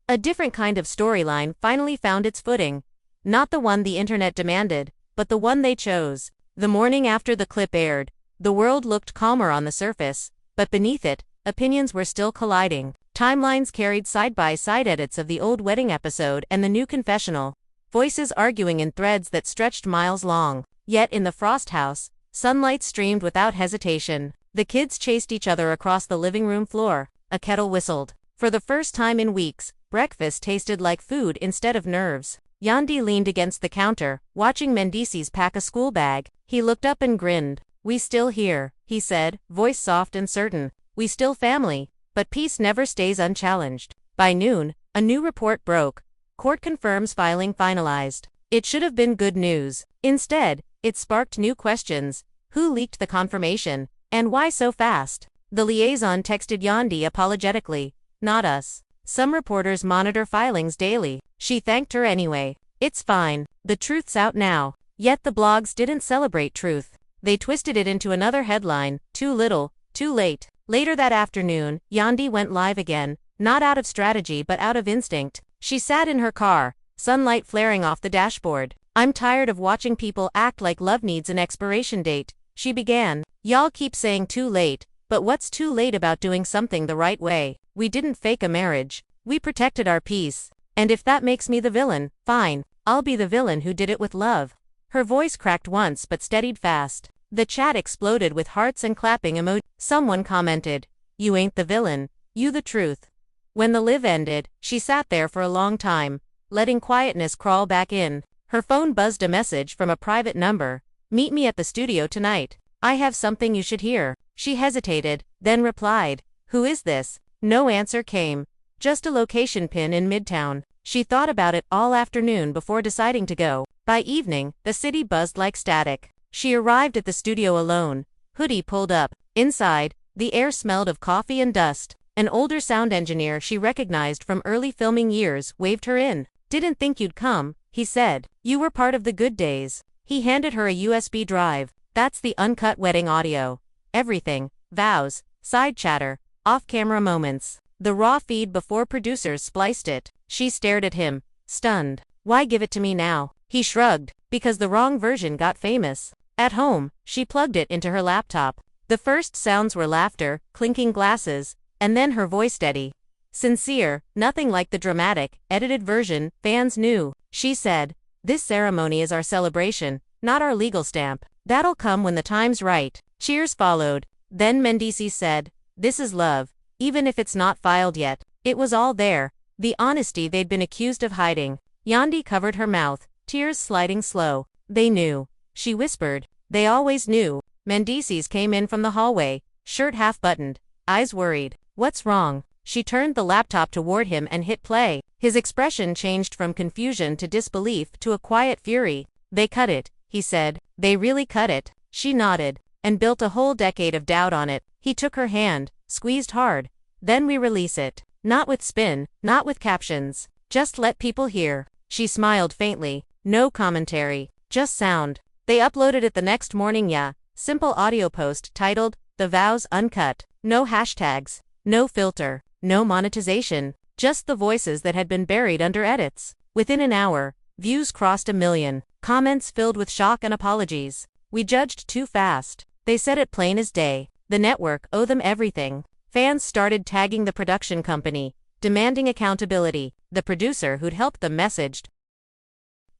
[SPEAKER 1] a different kind of storyline finally found its footing. Not the one the internet demanded, but the one they chose. The morning after the clip aired, the world looked calmer on the surface, but beneath it, opinions were still colliding. Timelines carried side-by-side edits of the old wedding episode and the new confessional, voices arguing in threads that stretched miles long. Yet in the Frost house, sunlight streamed without hesitation. The kids chased each other across the living room floor. A kettle whistled. For the first time in weeks, breakfast tasted like food instead of nerves. Yandy leaned against the counter, watching Mendeecees pack a school bag. He looked up and grinned. "We still here," he said, voice soft and certain. "We still family, but peace never stays unchallenged." By noon, a new report broke. Court confirms filing finalized. It should have been good news. Instead, it sparked new questions. Who leaked the confirmation? And why so fast? The liaison texted Yandy apologetically. "Not us. Some reporters monitor filings daily." She thanked her anyway. "It's fine. The truth's out now." Yet the blogs didn't celebrate truth. They twisted it into another headline, "Too little, too late." Later that afternoon, Yandy went live again, not out of strategy but out of instinct. She sat in her car, sunlight flaring off the dashboard. "I'm tired of watching people act like love needs an expiration date," she began. "Y'all keep saying too late, but what's too late about doing something the right way? We didn't fake a marriage. We protected our peace. And if that makes me the villain, fine. I'll be the villain who did it with love." Her voice cracked once but steadied fast. The chat exploded with hearts and clapping emojis. Someone commented, "You ain't the villain, you the truth." When the live ended, she sat there for a long time, letting quietness crawl back in. Her phone buzzed a message from a private number. "Meet me at the studio tonight. I have something you should hear." She hesitated, then replied, "Who is this?" No answer came. Just a location pin in Midtown. She thought about it all afternoon before deciding to go. By evening, the city buzzed like static. She arrived at the studio alone, hoodie pulled up. Inside, the air smelled of coffee and dust. An older sound engineer she recognized from early filming years waved her in. "Didn't think you'd come," he said. "You were part of the good days." He handed her a USB drive. "That's the uncut wedding audio. Everything, vows, side chatter, off-camera moments. The raw feed before producers spliced it." She stared at him, stunned. "Why give it to me now?" He shrugged. "Because the wrong version got famous." At home, she plugged it into her laptop. The first sounds were laughter, clinking glasses, and then her voice steady. Sincere, nothing like the dramatic, edited version fans knew. She said, "This ceremony is our celebration, not our legal stamp. That'll come when the time's right." Cheers followed. Then Mendeecees said, "This is love, even if it's not filed yet." It was all there, the honesty they'd been accused of hiding. Yandy covered her mouth, tears sliding slow. "They knew," she whispered. "They always knew." Mendeecees came in from the hallway, shirt half buttoned, eyes worried. "What's wrong?" She turned the laptop toward him and hit play. His expression changed from confusion to disbelief to a quiet fury. "They cut it," he said. "They really cut it." She nodded, and built a whole decade of doubt on it. He took her hand, squeezed hard. "Then we release it. Not with spin, not with captions. Just let people hear." She smiled faintly. No commentary, just sound. They uploaded it the next morning. Simple audio post titled, "The Vows Uncut." No hashtags, no filter, no monetization. Just the voices that had been buried under edits. Within an hour, views crossed 1 million. Comments filled with shock and apologies. "We judged too fast." They said it plain as day. The network owed them everything. Fans started tagging the production company, demanding accountability. The producer who'd helped them messaged,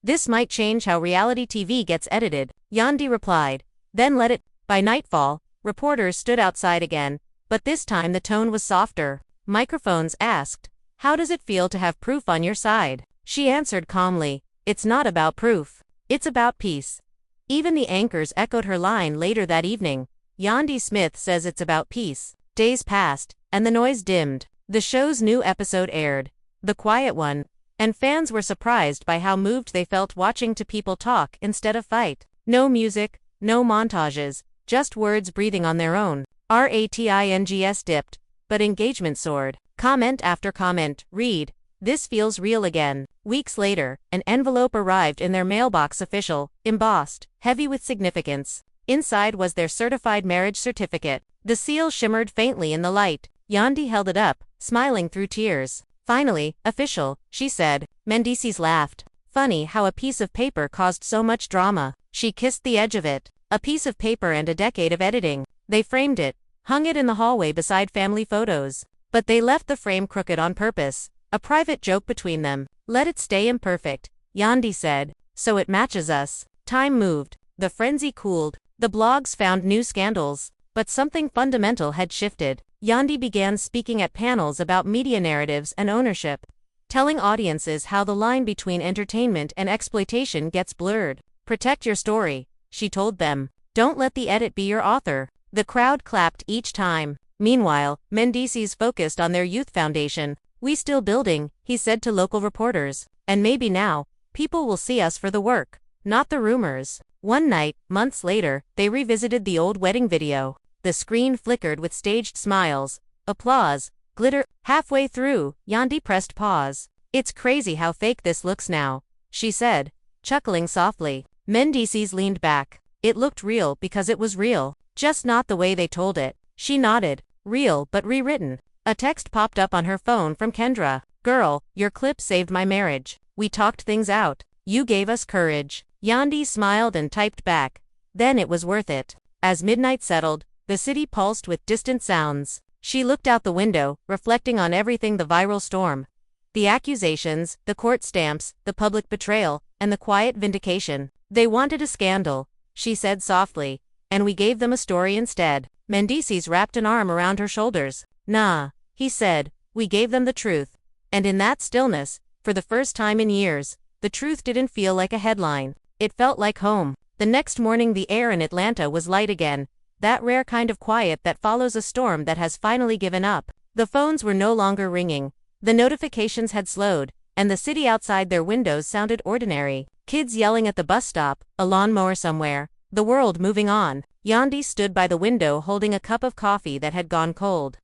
[SPEAKER 1] "This might change how reality TV gets edited." Yandy replied, "Then let it." By nightfall, reporters stood outside again, but this time the tone was softer. Microphones asked, "How does it feel to have proof on your side?" She answered calmly, "It's not about proof. It's about peace." Even the anchors echoed her line later that evening. Yandy Smith says it's about peace. Days passed, and the noise dimmed. The show's new episode aired, The Quiet One, and fans were surprised by how moved they felt watching two people talk instead of fight. No music, no montages, just words breathing on their own. Ratings dipped, but engagement soared. Comment after comment read, "This feels real again." Weeks later, an envelope arrived in their mailbox, official, embossed, heavy with significance. Inside was their certified marriage certificate. The seal shimmered faintly in the light. Yandy held it up, smiling through tears. "Finally, official," she said. Mendeecees laughed. "Funny how a piece of paper caused so much drama." She kissed the edge of it. A piece of paper and a decade of editing. They framed it, hung it in the hallway beside family photos. But they left the frame crooked on purpose. A private joke between them. "Let it stay imperfect," Yandy said, "so it matches us." Time moved. The frenzy cooled. The blogs found new scandals. But something fundamental had shifted. Yandy began speaking at panels about media narratives and ownership, telling audiences how the line between entertainment and exploitation gets blurred. "Protect your story," she told them. "Don't let the edit be your author." The crowd clapped each time. Meanwhile, Mendeecees focused on their youth foundation. "We still building," he said to local reporters. "And maybe now, people will see us for the work, not the rumors." One night, months later, they revisited the old wedding video. The screen flickered with staged smiles, applause, glitter. Halfway through, Yandy pressed pause. "It's crazy how fake this looks now," she said, chuckling softly. Mendeecees leaned back. It looked real because it was real, just not the way they told it. She nodded. "Real but rewritten." A text popped up on her phone from Kendra. "Girl, your clip saved my marriage. We talked things out. You gave us courage." Yandy smiled and typed back, "Then it was worth it." As midnight settled, the city pulsed with distant sounds. She looked out the window, reflecting on everything: the viral storm, the accusations, the court stamps, the public betrayal, and the quiet vindication. "They wanted a scandal," she said softly, "and we gave them a story instead." Mendeecees wrapped an arm around her shoulders. "Nah," he said, "we gave them the truth." And in that stillness, for the first time in years, the truth didn't feel like a headline. It felt like home. The next morning the air in Atlanta was light again, that rare kind of quiet that follows a storm that has finally given up. The phones were no longer ringing. The notifications had slowed, and the city outside their windows sounded ordinary. Kids yelling at the bus stop, a lawnmower somewhere, the world moving on. Yandy stood by the window holding a cup of coffee that had gone cold,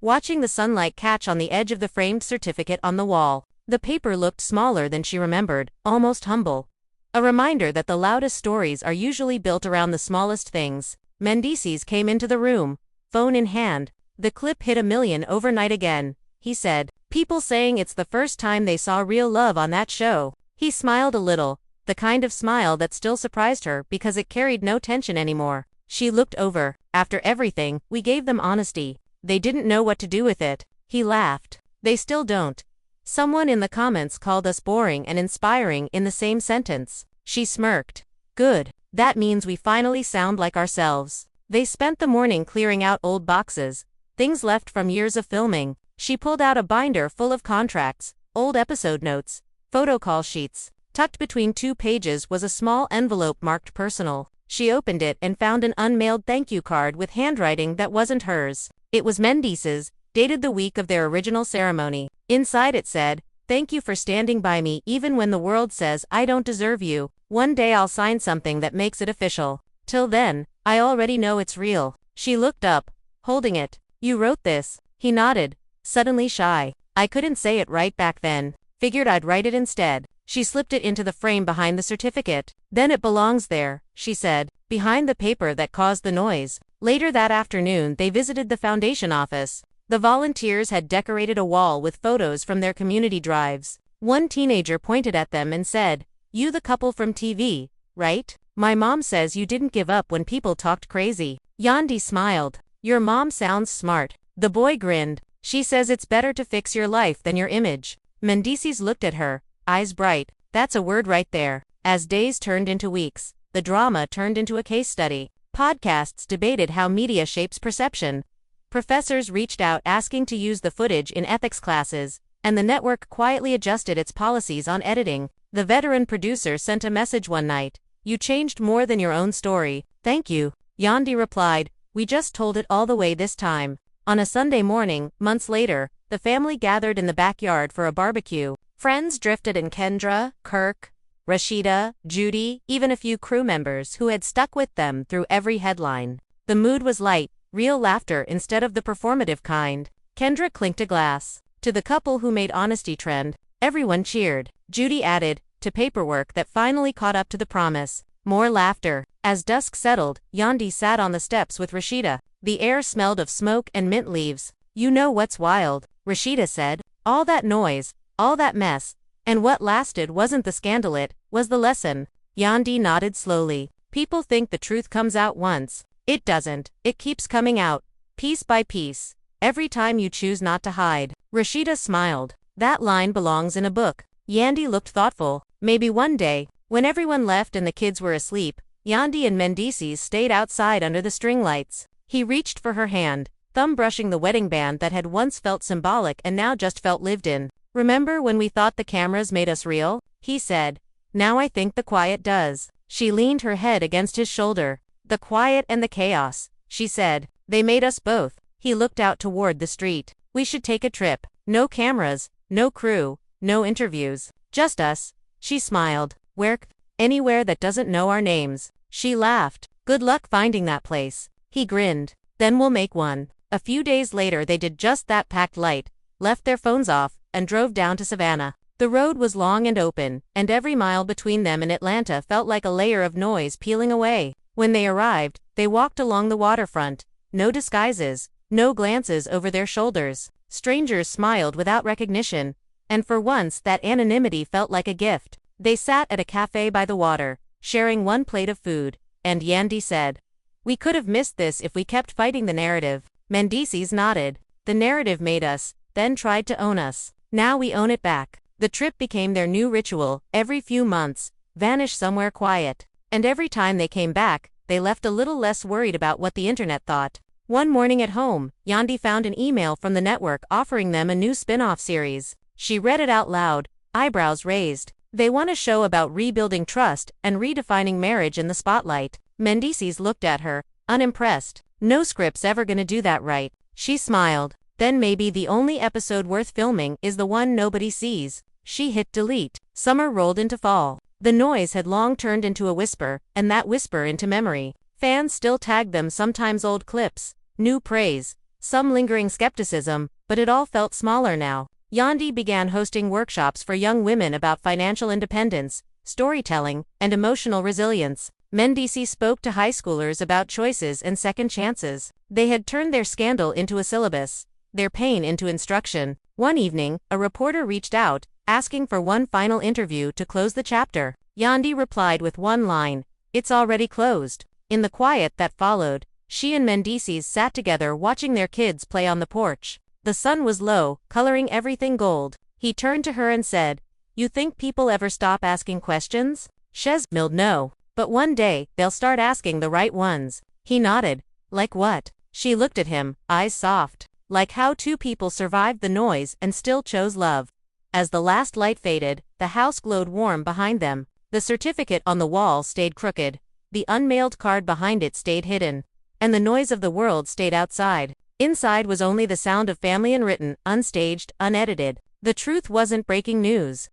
[SPEAKER 1] watching the sunlight catch on the edge of the framed certificate on the wall. The paper looked smaller than she remembered, almost humble. A reminder that the loudest stories are usually built around the smallest things. Mendeecees came into the room, phone in hand. "The clip hit 1 million overnight again," he said. "People saying it's the first time they saw real love on that show." He smiled a little, the kind of smile that still surprised her because it carried no tension anymore. She looked over. "After everything, we gave them honesty. They didn't know what to do with it." He laughed. "They still don't." Someone in the comments called us boring and inspiring in the same sentence. She smirked. "Good. That means we finally sound like ourselves." They spent the morning clearing out old boxes, things left from years of filming. She pulled out a binder full of contracts, old episode notes, photo call sheets. Tucked between 2 pages was a small envelope marked personal. She opened it and found an unmailed thank you card with handwriting that wasn't hers. It was Mendeecees, dated the week of their original ceremony. Inside it said, "Thank you for standing by me even when the world says I don't deserve you. One day I'll sign something that makes it official. Till then, I already know it's real." She looked up, holding it. "You wrote this?" He nodded, suddenly shy. "I couldn't say it right back then. Figured I'd write it instead." She slipped it into the frame behind the certificate. "Then it belongs there," she said, "behind the paper that caused the noise." Later that afternoon they visited the foundation office. The volunteers had decorated a wall with photos from their community drives. One teenager pointed at them and said, "You the couple from TV, right? My mom says you didn't give up when people talked crazy." Yandy smiled. "Your mom sounds smart." The boy grinned. "She says it's better to fix your life than your image." Mendeecees looked at her, eyes bright. "That's a word right there." As days turned into weeks, the drama turned into a case study. Podcasts debated how media shapes perception. Professors reached out asking to use the footage in ethics classes, and the network quietly adjusted its policies on editing. The veteran producer sent a message one night. "You changed more than your own story. Thank you." Yandy replied, "We just told it all the way this time." On a Sunday morning, months later, the family gathered in the backyard for a barbecue. Friends drifted in: Kendra, Kirk, Rashida, Judy, even a few crew members who had stuck with them through every headline. The mood was light, real laughter instead of the performative kind. Kendra clinked a glass. To the couple who made honesty trend, everyone cheered. Judy added, to paperwork that finally caught up to the promise. More laughter. As dusk settled, Yandy sat on the steps with Rashida. The air smelled of smoke and mint leaves. "You know what's wild," Rashida said. "All that noise, all that mess. And what lasted wasn't the scandal, it was the lesson." Yandy nodded slowly. "People think the truth comes out once. It doesn't. It keeps coming out, piece by piece, every time you choose not to hide." Rashida smiled. "That line belongs in a book." Yandy looked thoughtful. Maybe one day, when everyone left and the kids were asleep, Yandy and Mendeecees stayed outside under the string lights. He reached for her hand, thumb brushing the wedding band that had once felt symbolic and now just felt lived in. "Remember when we thought the cameras made us real?" he said. "Now I think the quiet does." She leaned her head against his shoulder. "The quiet and the chaos," she said. "They made us both." He looked out toward the street. "We should take a trip. No cameras, no crew, no interviews. Just us." She smiled. "Where? Anywhere that doesn't know our names." She laughed. "Good luck finding that place." He grinned. "Then we'll make one." A few days later they did just that, packed light, left their phones off, and drove down to Savannah. The road was long and open, and every mile between them and Atlanta felt like a layer of noise peeling away. When they arrived, they walked along the waterfront. No disguises, no glances over their shoulders. Strangers smiled without recognition, and for once that anonymity felt like a gift. They sat at a cafe by the water, sharing one plate of food, and Yandy said, "We could have missed this if we kept fighting the narrative." Mendeecees nodded. "The narrative made us, then tried to own us. Now we own it back." The trip became their new ritual. Every few months, vanish somewhere quiet. And every time they came back, they left a little less worried about what the internet thought. One morning at home, Yandy found an email from the network offering them a new spin-off series. She read it out loud, eyebrows raised. "They want a show about rebuilding trust and redefining marriage in the spotlight." Mendeecees looked at her, unimpressed. "No script's ever gonna do that right." She smiled. Then maybe the only episode worth filming is the one nobody sees. She hit delete. Summer rolled into fall. The noise had long turned into a whisper, and that whisper into memory. Fans still tagged them, sometimes old clips, new praise, some lingering skepticism, but it all felt smaller now. Yandy began hosting workshops for young women about financial independence, storytelling, and emotional resilience. Mendeecees spoke to high schoolers about choices and second chances. They had turned their scandal into a syllabus, their pain into instruction. One evening, a reporter reached out, asking for one final interview to close the chapter. Yandy replied with one line, "It's already closed." In the quiet that followed, she and Mendeecees sat together watching their kids play on the porch. The sun was low, coloring everything gold. He turned to her and said, "You think people ever stop asking questions?" Shez milled no. "But one day, they'll start asking the right ones." He nodded. "Like what?" She looked at him, eyes soft. "Like how two people survived the noise and still chose love." As the last light faded, the house glowed warm behind them. The certificate on the wall stayed crooked. The unmailed card behind it stayed hidden. And the noise of the world stayed outside. Inside was only the sound of family, unwritten, unstaged, unedited. The truth wasn't breaking news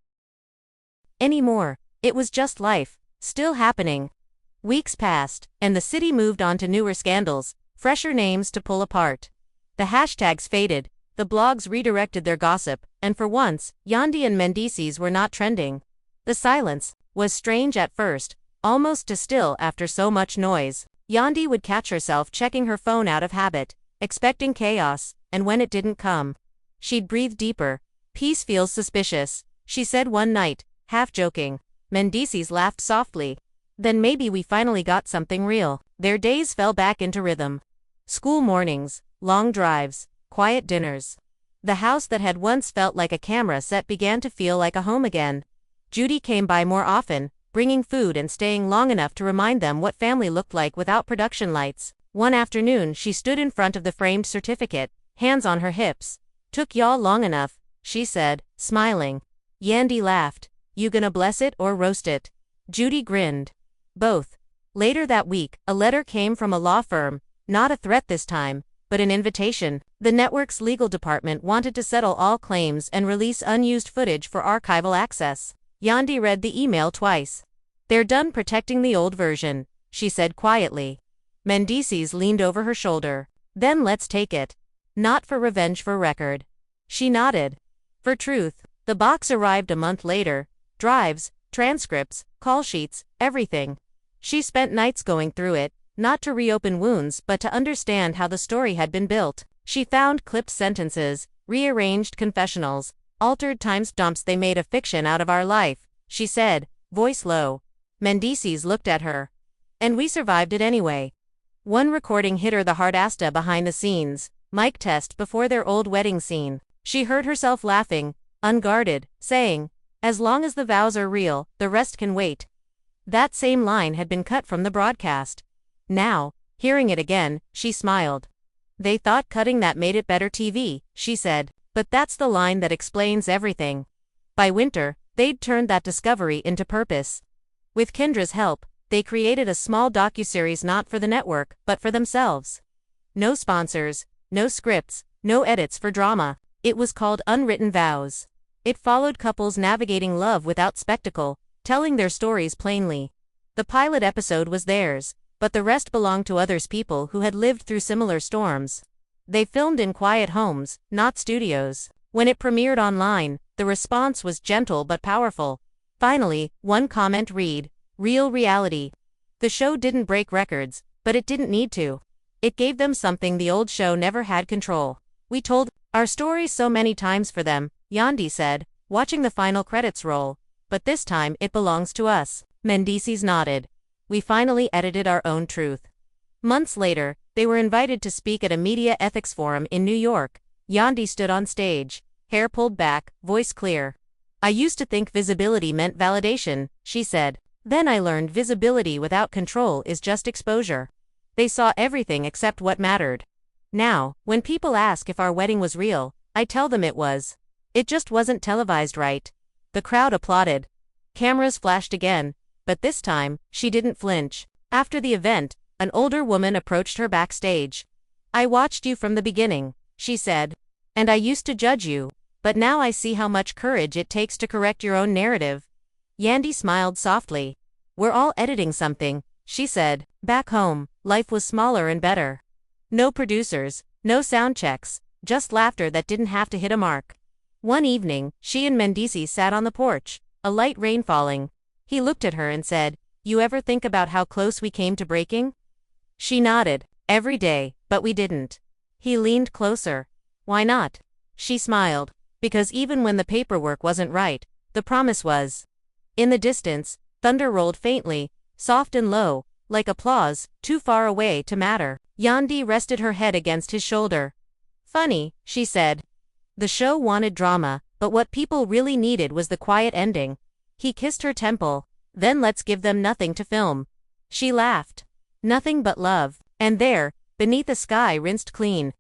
[SPEAKER 1] anymore. It was just life, still happening. Weeks passed, and the city moved on to newer scandals, fresher names to pull apart. The hashtags faded, the blogs redirected their gossip, and for once, Yandy and Mendeecees were not trending. The silence was strange at first, almost too still after so much noise. Yandy would catch herself checking her phone out of habit, expecting chaos, and when it didn't come, she'd breathe deeper. "Peace feels suspicious," she said one night, half joking. Mendeecees laughed softly. "Then maybe we finally got something real." Their days fell back into rhythm. School mornings, long drives, quiet dinners. The house that had once felt like a camera set began to feel like a home again. Judy came by more often, bringing food and staying long enough to remind them what family looked like without production lights. One afternoon she stood in front of the framed certificate, hands on her hips. "Took y'all long enough," she said, smiling. Yandy laughed. "You gonna bless it or roast it?" Judy grinned. "Both." Later that week, a letter came from a law firm, not a threat this time, but an invitation. The network's legal department wanted to settle all claims and release unused footage for archival access. Yandy read the email twice. "They're done protecting the old version," she said quietly. Mendeecees leaned over her shoulder. "Then let's take it. Not for revenge, for record." She nodded. "For truth." The box arrived a month later. Drives, transcripts, call sheets, everything. She spent nights going through it, not to reopen wounds but to understand how the story had been built. She found clipped sentences, rearranged confessionals, altered timestamps. "They made a fiction out of our life," she said, voice low. Mendeecees looked at her. "And we survived it anyway." One recording hit her the heart. Asta behind the scenes, mic test before their old wedding scene. She heard herself laughing, unguarded, saying, "As long as the vows are real, the rest can wait." That same line had been cut from the broadcast. Now, hearing it again, she smiled. "They thought cutting that made it better TV," she said. "But that's the line that explains everything." By winter, they'd turned that discovery into purpose. With Kendra's help, they created a small docuseries not for the network, but for themselves. No sponsors, no scripts, no edits for drama. It was called Unwritten Vows. It followed couples navigating love without spectacle, telling their stories plainly. The pilot episode was theirs, but the rest belonged to others, people who had lived through similar storms. They filmed in quiet homes, not studios. When it premiered online, the response was gentle but powerful. Finally, one comment read, "Real reality." The show didn't break records, but it didn't need to. It gave them something the old show never had: control. "We told our stories so many times for them," Yandy said, watching the final credits roll. "But this time it belongs to us." Mendeecees nodded. "We finally edited our own truth." Months later, they were invited to speak at a media ethics forum in New York. Yandy stood on stage, hair pulled back, voice clear. "I used to think visibility meant validation," she said. "Then I learned visibility without control is just exposure." They saw everything except what mattered. "Now, when people ask if our wedding was real, I tell them it was. It just wasn't televised right." The crowd applauded. Cameras flashed again, but this time, she didn't flinch. After the event, an older woman approached her backstage. "I watched you from the beginning," she said. And I used to judge you. But now I see how much courage it takes to correct your own narrative. Yandy smiled softly. We're all editing something, she said. Back home, life was smaller and better. No producers, no sound checks, just laughter that didn't have to hit a mark. One evening, she and Mendeecees sat on the porch, a light rain falling. He looked at her and said, You ever think about how close we came to breaking? She nodded. Every day, but we didn't. He leaned closer. Why not? She smiled. Because even when the paperwork wasn't right, the promise was. In the distance, thunder rolled faintly, soft and low, like applause, too far away to matter. Yandy rested her head against his shoulder. Funny, she said. The show wanted drama, but what people really needed was the quiet ending. He kissed her temple. Then let's give them nothing to film. She laughed. Nothing but love. And there, beneath a sky rinsed clean,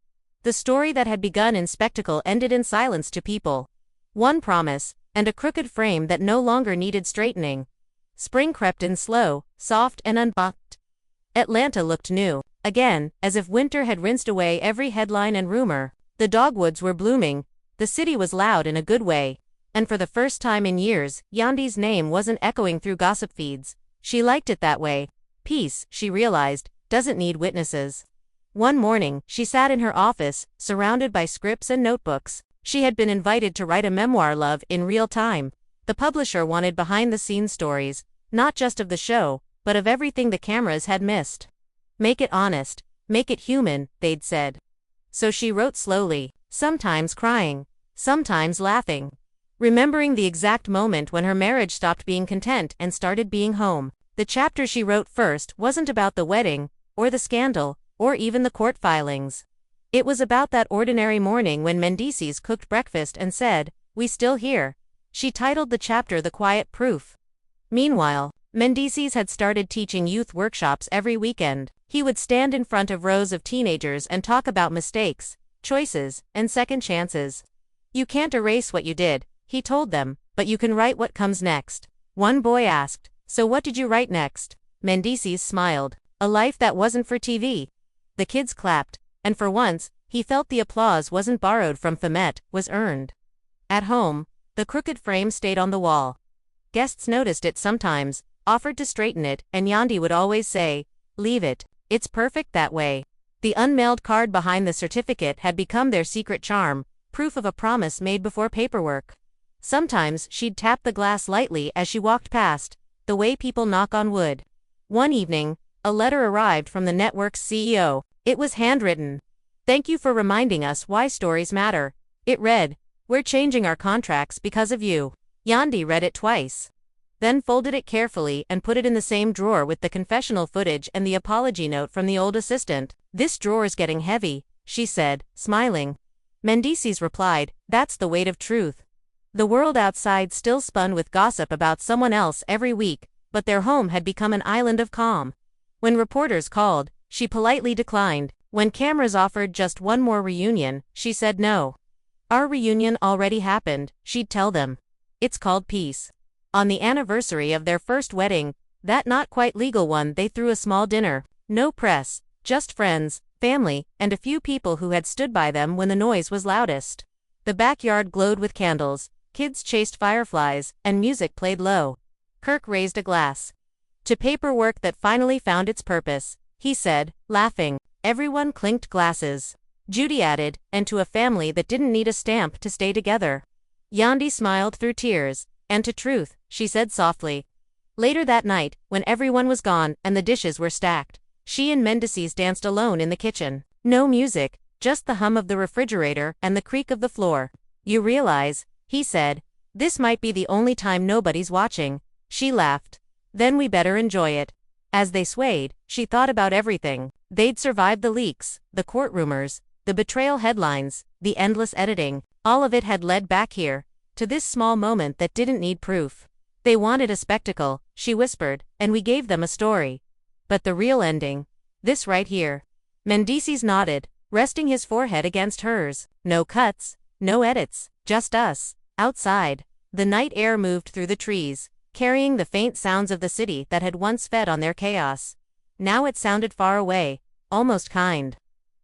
[SPEAKER 1] the story that had begun in spectacle ended in silence to people. One promise, and a crooked frame that no longer needed straightening. Spring crept in slow, soft and unbucked. Atlanta looked new, again, as if winter had rinsed away every headline and rumor. The dogwoods were blooming, the city was loud in a good way, and for the first time in years, Yandy's name wasn't echoing through gossip feeds. She liked it that way. Peace, she realized, doesn't need witnesses. One morning, she sat in her office, surrounded by scripts and notebooks. She had been invited to write a memoir love in real time. The publisher wanted behind-the-scenes stories, not just of the show, but of everything the cameras had missed. Make it honest, make it human, they'd said. So she wrote slowly, sometimes crying, sometimes laughing, remembering the exact moment when her marriage stopped being content and started being home. The chapter she wrote first wasn't about the wedding, or the scandal, or even the court filings. It was about that ordinary morning when Mendeecees cooked breakfast and said, "We still here." She titled the chapter The Quiet Proof. Meanwhile, Mendeecees had started teaching youth workshops every weekend. He would stand in front of rows of teenagers and talk about mistakes, choices, and second chances. You can't erase what you did, he told them, but you can write what comes next. One boy asked, "So what did you write next?" Mendeecees smiled. "A life that wasn't for TV." The kids clapped, and for once, he felt the applause wasn't borrowed from Femet, was earned. At home, the crooked frame stayed on the wall. Guests noticed it sometimes, offered to straighten it, and Yandy would always say, "Leave it, it's perfect that way." The unmailed card behind the certificate had become their secret charm, proof of a promise made before paperwork. Sometimes she'd tap the glass lightly as she walked past, the way people knock on wood. One evening, a letter arrived from the network's CEO. It was handwritten. "Thank you for reminding us why stories matter." It read, "We're changing our contracts because of you." Yandy read it twice, then folded it carefully and put it in the same drawer with the confessional footage and the apology note from the old assistant. "This drawer's getting heavy," she said, smiling. Mendeecees replied, "That's the weight of truth." The world outside still spun with gossip about someone else every week, but their home had become an island of calm. When reporters called, she politely declined. When cameras offered just one more reunion, she said no. "Our reunion already happened," she'd tell them. "It's called peace." On the anniversary of their first wedding, that not quite legal one, they threw a small dinner. No press, just friends, family, and a few people who had stood by them when the noise was loudest. The backyard glowed with candles, kids chased fireflies, and music played low. Kirk raised a glass. "To paperwork that finally found its purpose," he said, laughing. Everyone clinked glasses. Judy added, "And to a family that didn't need a stamp to stay together." Yandy smiled through tears. "And to truth," she said softly. Later that night, when everyone was gone and the dishes were stacked, she and Mendeecees danced alone in the kitchen. No music, just the hum of the refrigerator and the creak of the floor. "You realize," he said, "this might be the only time nobody's watching." She laughed. "Then we better enjoy it." As they swayed, she thought about everything. They'd survived the leaks, the court rumors, the betrayal headlines, the endless editing. All of it had led back here, to this small moment that didn't need proof. "They wanted a spectacle," she whispered, "and we gave them a story. But the real ending, this right here." Mendeecees nodded, resting his forehead against hers. "No cuts, no edits, just us." Outside, the night air moved through the trees, carrying the faint sounds of the city that had once fed on their chaos. Now it sounded far away, almost kind.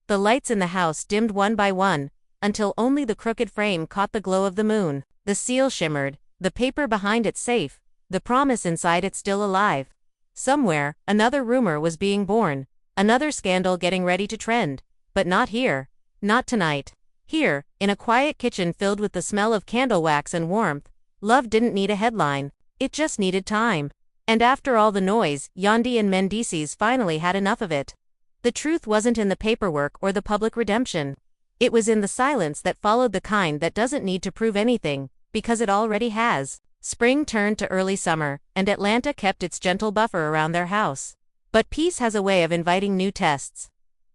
[SPEAKER 1] The lights in the house dimmed one by one, until only the crooked frame caught the glow of the moon. The seal shimmered, the paper behind it safe, the promise inside it still alive. Somewhere, another rumor was being born, another scandal getting ready to trend. But not here. Not tonight. Here, in a quiet kitchen filled with the smell of candle wax and warmth, love didn't need a headline, it just needed time. And after all the noise, Yandy and Mendeecees finally had enough of it. The truth wasn't in the paperwork or the public redemption. It was in the silence that followed, the kind that doesn't need to prove anything, because it already has. Spring turned to early summer, and Atlanta kept its gentle buffer around their house. But peace has a way of inviting new tests.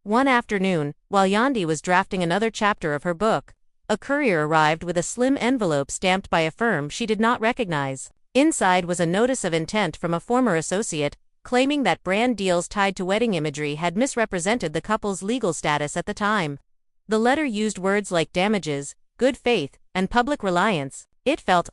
[SPEAKER 1] One afternoon, while Yandy was drafting another chapter of her book, a courier arrived with a slim envelope stamped by a firm she did not recognize. Inside was a notice of intent from a former associate, claiming that brand deals tied to wedding imagery had misrepresented the couple's legal status at the time. The letter used words like damages, good faith, and public reliance. It felt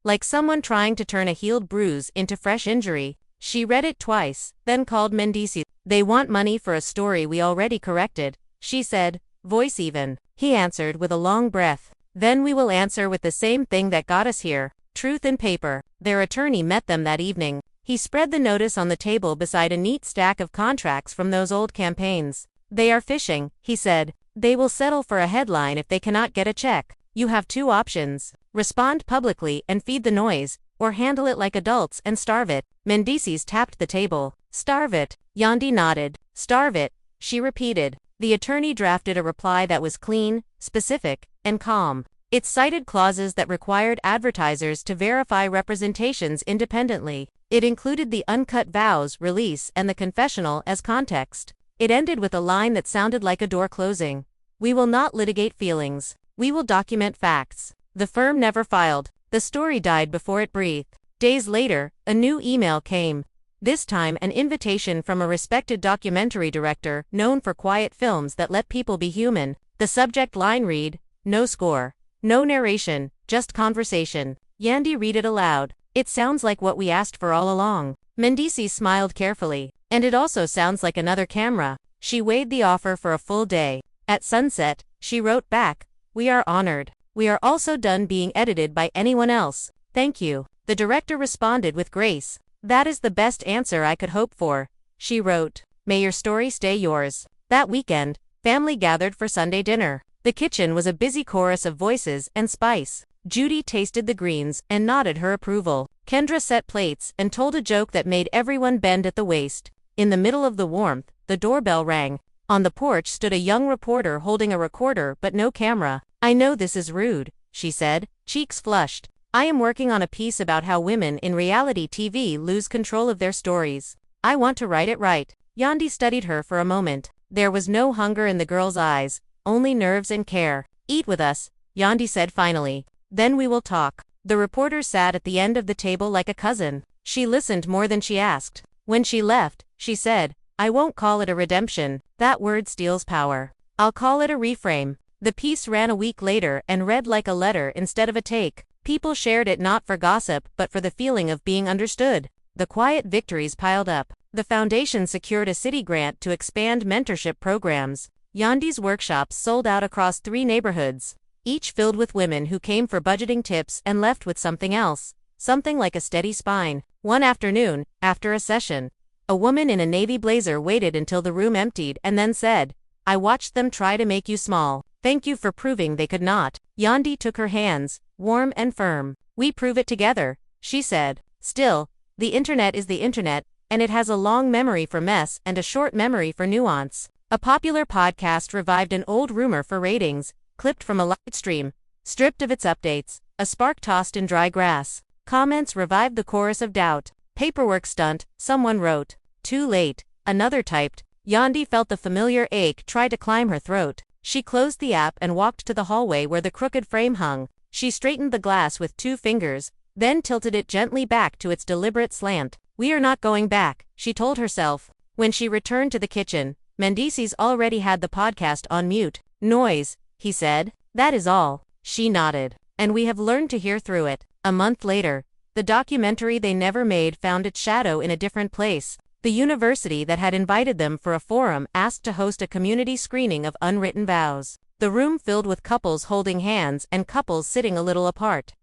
[SPEAKER 1] like someone trying to turn a healed bruise into fresh injury. She read it twice, then called Mendeecees. "They want money for a story we already corrected," she said, voice even. He answered with a long breath. "Then we will answer with the same thing that got us here, truth in paper." Their attorney met them that evening. He spread the notice on the table beside a neat stack of contracts from those old campaigns. "They are fishing," he said. "They will settle for a headline if they cannot get a check. You have two options. Respond publicly and feed the noise, or handle it like adults and starve it." Mendeecees tapped the table. "Starve it." Yandy nodded. "Starve it," she repeated. The attorney drafted a reply that was clean, specific, and calm. It cited clauses that required advertisers to verify representations independently. It included the uncut vows, release, and the confessional as context. It ended with a line that sounded like a door closing. "We will not litigate feelings. We will document facts." The firm never filed. The story died before it breathed. Days later, a new email came. This time an invitation from a respected documentary director known for quiet films that let people be human. The subject line read, "No score. No narration, just conversation." Yandy read it aloud. "It sounds like what we asked for all along." Mendeecees smiled carefully. "And it also sounds like another camera." She weighed the offer for a full day. At sunset, she wrote back, "We are honored. We are also done being edited by anyone else. Thank you." The director responded with grace. "That is the best answer I could hope for," she wrote. "May your story stay yours." That weekend, family gathered for Sunday dinner. The kitchen was a busy chorus of voices and spice. Judy tasted the greens and nodded her approval. Kendra set plates and told a joke that made everyone bend at the waist. In the middle of the warmth, the doorbell rang. On the porch stood a young reporter holding a recorder but no camera. "I know this is rude," she said, cheeks flushed. "I am working on a piece about how women in reality TV lose control of their stories. I want to write it right." Yandy studied her for a moment. There was no hunger in the girl's eyes, only nerves and care. "Eat with us," Yandy said finally. "Then we will talk." The reporter sat at the end of the table like a cousin. She listened more than she asked. When she left, she said, "I won't call it a redemption. That word steals power. I'll call it a reframe." The piece ran a week later and read like a letter instead of a take. People shared it not for gossip but for the feeling of being understood. The quiet victories piled up. The foundation secured a city grant to expand mentorship programs. Yandy's workshops sold out across 3 neighborhoods, each filled with women who came for budgeting tips and left with something else, something like a steady spine. One afternoon, after a session, a woman in a navy blazer waited until the room emptied and then said, "I watched them try to make you small. Thank you for proving they could not." Yandy took her hands, warm and firm. "We prove it together," she said. Still, the internet is the internet, and it has a long memory for mess and a short memory for nuance. A popular podcast revived an old rumor for ratings, clipped from a live stream, stripped of its updates, a spark tossed in dry grass. Comments revived the chorus of doubt. "Paperwork stunt," someone wrote. "Too late," another typed. Yandy felt the familiar ache try to climb her throat. She closed the app and walked to the hallway where the crooked frame hung. She straightened the glass with 2 fingers, then tilted it gently back to its deliberate slant. "We are not going back," she told herself. When she returned to the kitchen, Mendeecees already had the podcast on mute. "Noise," he said. "That is all." She nodded. "And we have learned to hear through it." A month later, the documentary they never made found its shadow in a different place. The university that had invited them for a forum asked to host a community screening of Unwritten Vows. The room filled with couples holding hands and couples sitting a little apart,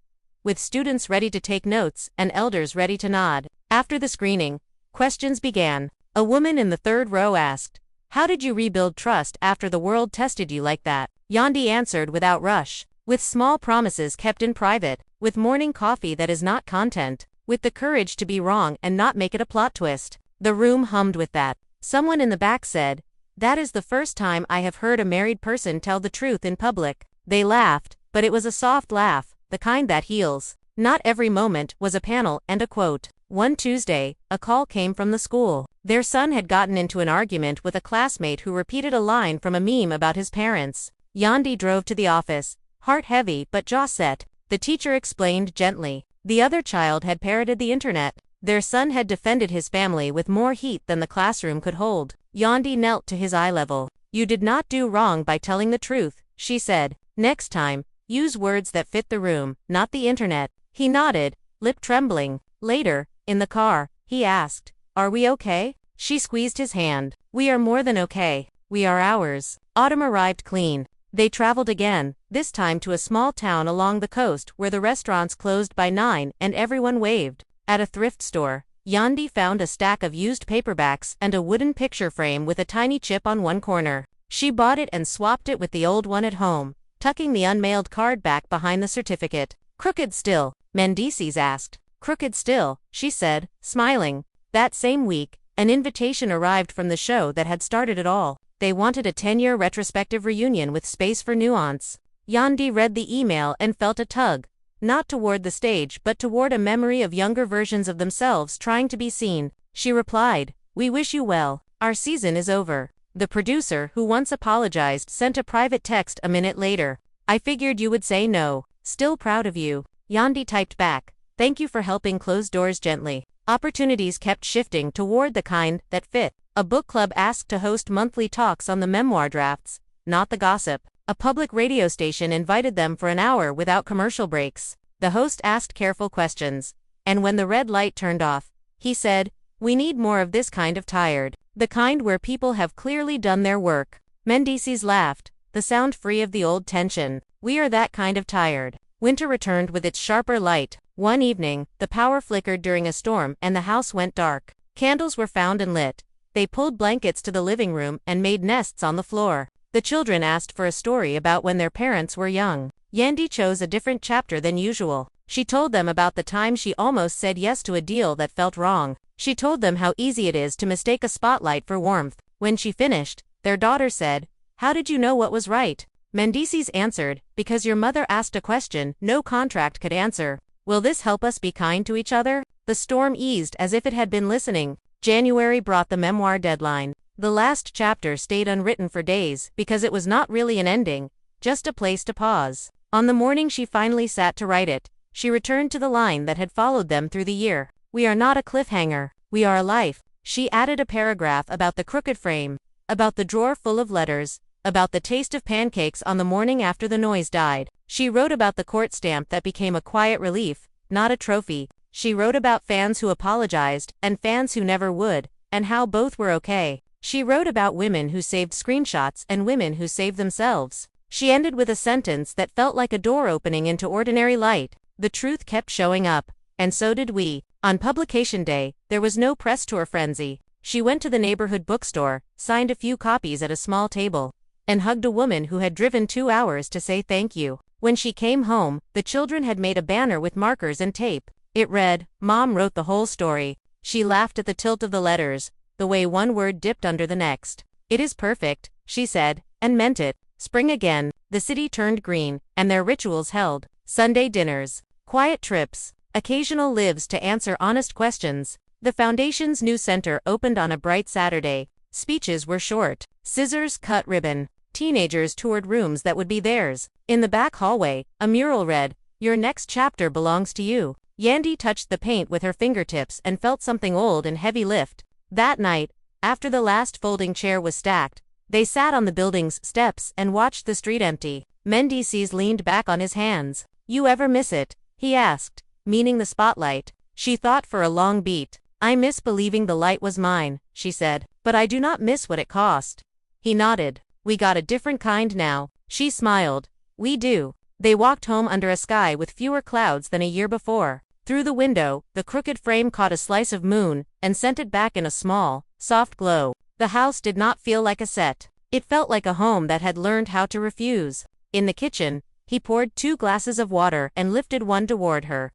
[SPEAKER 1] with students ready to take notes and elders ready to nod. After the screening, questions began. A woman in the third row asked, "How did you rebuild trust after the world tested you like that?" Yandy answered without rush, with small promises kept in private, with morning coffee that is not content, with the courage to be wrong and not make it a plot twist. The room hummed with that. Someone in the back said, "That is the first time I have heard a married person tell the truth in public." They laughed, but it was a soft laugh, the kind that heals. Not every moment was a panel and a quote. One Tuesday, a call came from the school. Their son had gotten into an argument with a classmate who repeated a line from a meme about his parents. Yandy drove to the office, heart heavy but jaw set. The teacher explained gently. The other child had parroted the internet. Their son had defended his family with more heat than the classroom could hold. Yandy knelt to his eye level. "You did not do wrong by telling the truth," she said. "Next time, use words that fit the room, not the internet." He nodded, lip trembling. Later, in the car, he asked, "Are we okay?" She squeezed his hand. "We are more than okay. We are ours." Autumn arrived clean. They traveled again, this time to a small town along the coast where the restaurants closed by 9 and everyone waved. At a thrift store, Yandy found a stack of used paperbacks and a wooden picture frame with a tiny chip on one corner. She bought it and swapped it with the old one at home, tucking the unmailed card back behind the certificate. "Crooked still?" Mendeecees asked. "Crooked still," she said, smiling. That same week, an invitation arrived from the show that had started it all. They wanted a 10-year retrospective reunion with space for nuance. Yandy read the email and felt a tug, not toward the stage but toward a memory of younger versions of themselves trying to be seen. She replied, "We wish you well. Our season is over." The producer, who once apologized, sent a private text a minute later. "I figured you would say no. Still proud of you." Yandy typed back, "Thank you for helping close doors gently." Opportunities kept shifting toward the kind that fit. A book club asked to host monthly talks on the memoir drafts, not the gossip. A public radio station invited them for an hour without commercial breaks. The host asked careful questions, and when the red light turned off, he said, "We need more of this kind of tired. The kind where people have clearly done their work." Mendeecees laughed, the sound free of the old tension. "We are that kind of tired." Winter returned with its sharper light. One evening, the power flickered during a storm and the house went dark. Candles were found and lit. They pulled blankets to the living room and made nests on the floor. The children asked for a story about when their parents were young. Yandy chose a different chapter than usual. She told them about the time she almost said yes to a deal that felt wrong. She told them how easy it is to mistake a spotlight for warmth. When she finished, their daughter said, "How did you know what was right?" Mendeecees answered, "Because your mother asked a question no contract could answer. Will this help us be kind to each other?" The storm eased as if it had been listening. January brought the memoir deadline. The last chapter stayed unwritten for days because it was not really an ending, just a place to pause. On the morning she finally sat to write it, she returned to the line that had followed them through the year. "We are not a cliffhanger. We are a life." She added a paragraph about the crooked frame, about the drawer full of letters, about the taste of pancakes on the morning after the noise died. She wrote about the court stamp that became a quiet relief, not a trophy. She wrote about fans who apologized and fans who never would, and how both were okay. She wrote about women who saved screenshots and women who saved themselves. She ended with a sentence that felt like a door opening into ordinary light. The truth kept showing up, and so did we. On publication day, there was no press tour frenzy. She went to the neighborhood bookstore, signed a few copies at a small table, and hugged a woman who had driven 2 hours to say thank you. When she came home, the children had made a banner with markers and tape. It read, "Mom wrote the whole story." She laughed at the tilt of the letters, the way one word dipped under the next. "It is perfect," she said, and meant it. Spring again, the city turned green, and their rituals held. Sunday dinners, quiet trips, occasional lives to answer honest questions. The foundation's new center opened on a bright Saturday. Speeches were short. Scissors cut ribbon. Teenagers toured rooms that would be theirs. In the back hallway, a mural read, "Your next chapter belongs to you." Yandy touched the paint with her fingertips and felt something old and heavy lift. That night, after the last folding chair was stacked, they sat on the building's steps and watched the street empty. Mendeecees leaned back on his hands. "You ever miss it?" he asked, meaning the spotlight. She thought for a long beat. "I miss believing the light was mine," she said, "but I do not miss what it cost." He nodded. "We got a different kind now." She smiled. We do. They walked home under a sky with fewer clouds than a year before. Through the window, the crooked frame caught a slice of moon and sent it back in a small, soft glow. The house did not feel like a set. It felt like a home that had learned how to refuse. In the kitchen, he poured 2 glasses of water and lifted one toward her.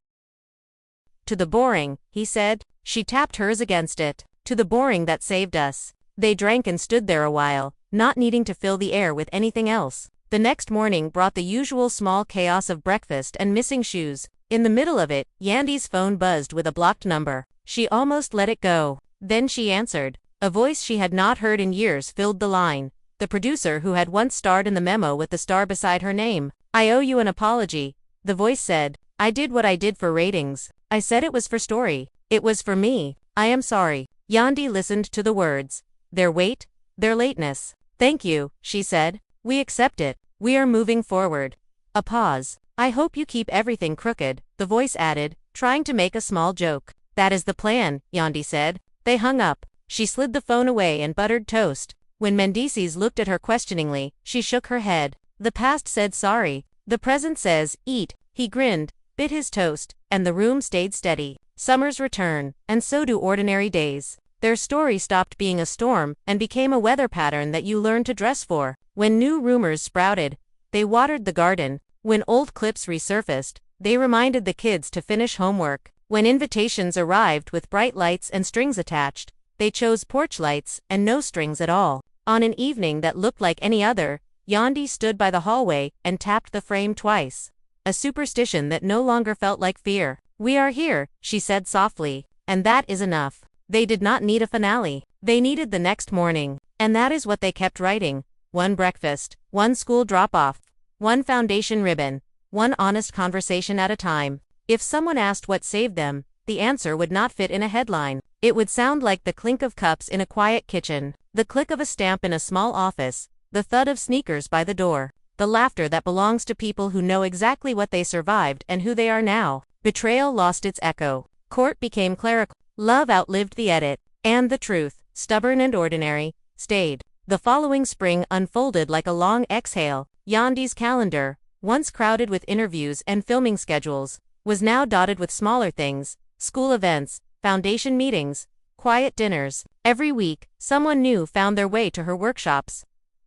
[SPEAKER 1] To the boring, he said. She tapped hers against it. To the boring that saved us. They drank and stood there a while, not needing to fill the air with anything else. The next morning brought the usual small chaos of breakfast and missing shoes. In the middle of it, Yandy's phone buzzed with a blocked number. She almost let it go. Then she answered. A voice she had not heard in years filled the line. The producer who had once starred in the memo with the star beside her name. I owe you an apology, the voice said. I did what I did for ratings. I said it was for story. It was for me. I am sorry. Yandy listened to the words. Their weight, their lateness. Thank you, she said. We accept it. We are moving forward. A pause. I hope you keep everything crooked, the voice added, trying to make a small joke. That is the plan, Yandy said. They hung up. She slid the phone away and buttered toast. When Mendeecees looked at her questioningly, she shook her head. The past said sorry. The present says, eat. He grinned, bit his toast, and the room stayed steady. Summers return, and so do ordinary days. Their story stopped being a storm and became a weather pattern that you learned to dress for. When new rumors sprouted, they watered the garden. When old clips resurfaced, they reminded the kids to finish homework. When invitations arrived with bright lights and strings attached, they chose porch lights and no strings at all. On an evening that looked like any other, Yandy stood by the hallway and tapped the frame twice. A superstition that no longer felt like fear. We are here, she said softly, and that is enough. They did not need a finale. They needed the next morning. And that is what they kept writing. One breakfast, one school drop-off, one foundation ribbon, one honest conversation at a time. If someone asked what saved them, the answer would not fit in a headline. It would sound like the clink of cups in a quiet kitchen, the click of a stamp in a small office, the thud of sneakers by the door, the laughter that belongs to people who know exactly what they survived and who they are now. Betrayal lost its echo. Court became clerical. Love outlived the edit. And the truth, stubborn and ordinary, stayed. The following spring unfolded like a long exhale. Yandy's calendar, once crowded with interviews and filming schedules, was now dotted with smaller things, school events, foundation meetings, quiet dinners. Every week, someone new found their way to her workshops.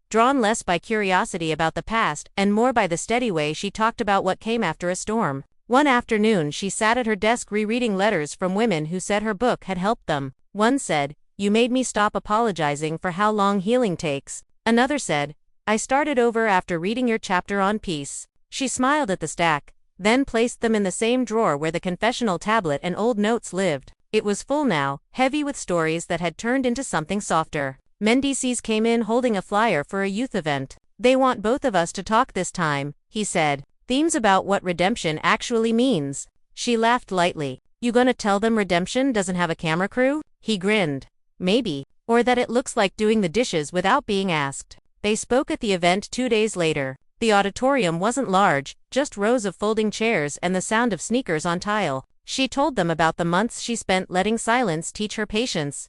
[SPEAKER 1] Drawn less by curiosity about the past and more by the steady way she talked about what came after a storm. One afternoon she sat at her desk rereading letters from women who said her book had helped them. One said, "You made me stop apologizing for how long healing takes." Another said, "I started over after reading your chapter on peace." She smiled at the stack, then placed them in the same drawer where the confessional tablet and old notes lived. It was full now, heavy with stories that had turned into something softer. Mendeecees came in holding a flyer for a youth event. "They want both of us to talk this time," he said. "Themes about what redemption actually means." She laughed lightly. "You gonna tell them redemption doesn't have a camera crew?" He grinned. "Maybe. Or that it looks like doing the dishes without being asked." They spoke at the event 2 days later. The auditorium wasn't large, just rows of folding chairs and the sound of sneakers on tile. She told them about the months she spent letting silence teach her patience.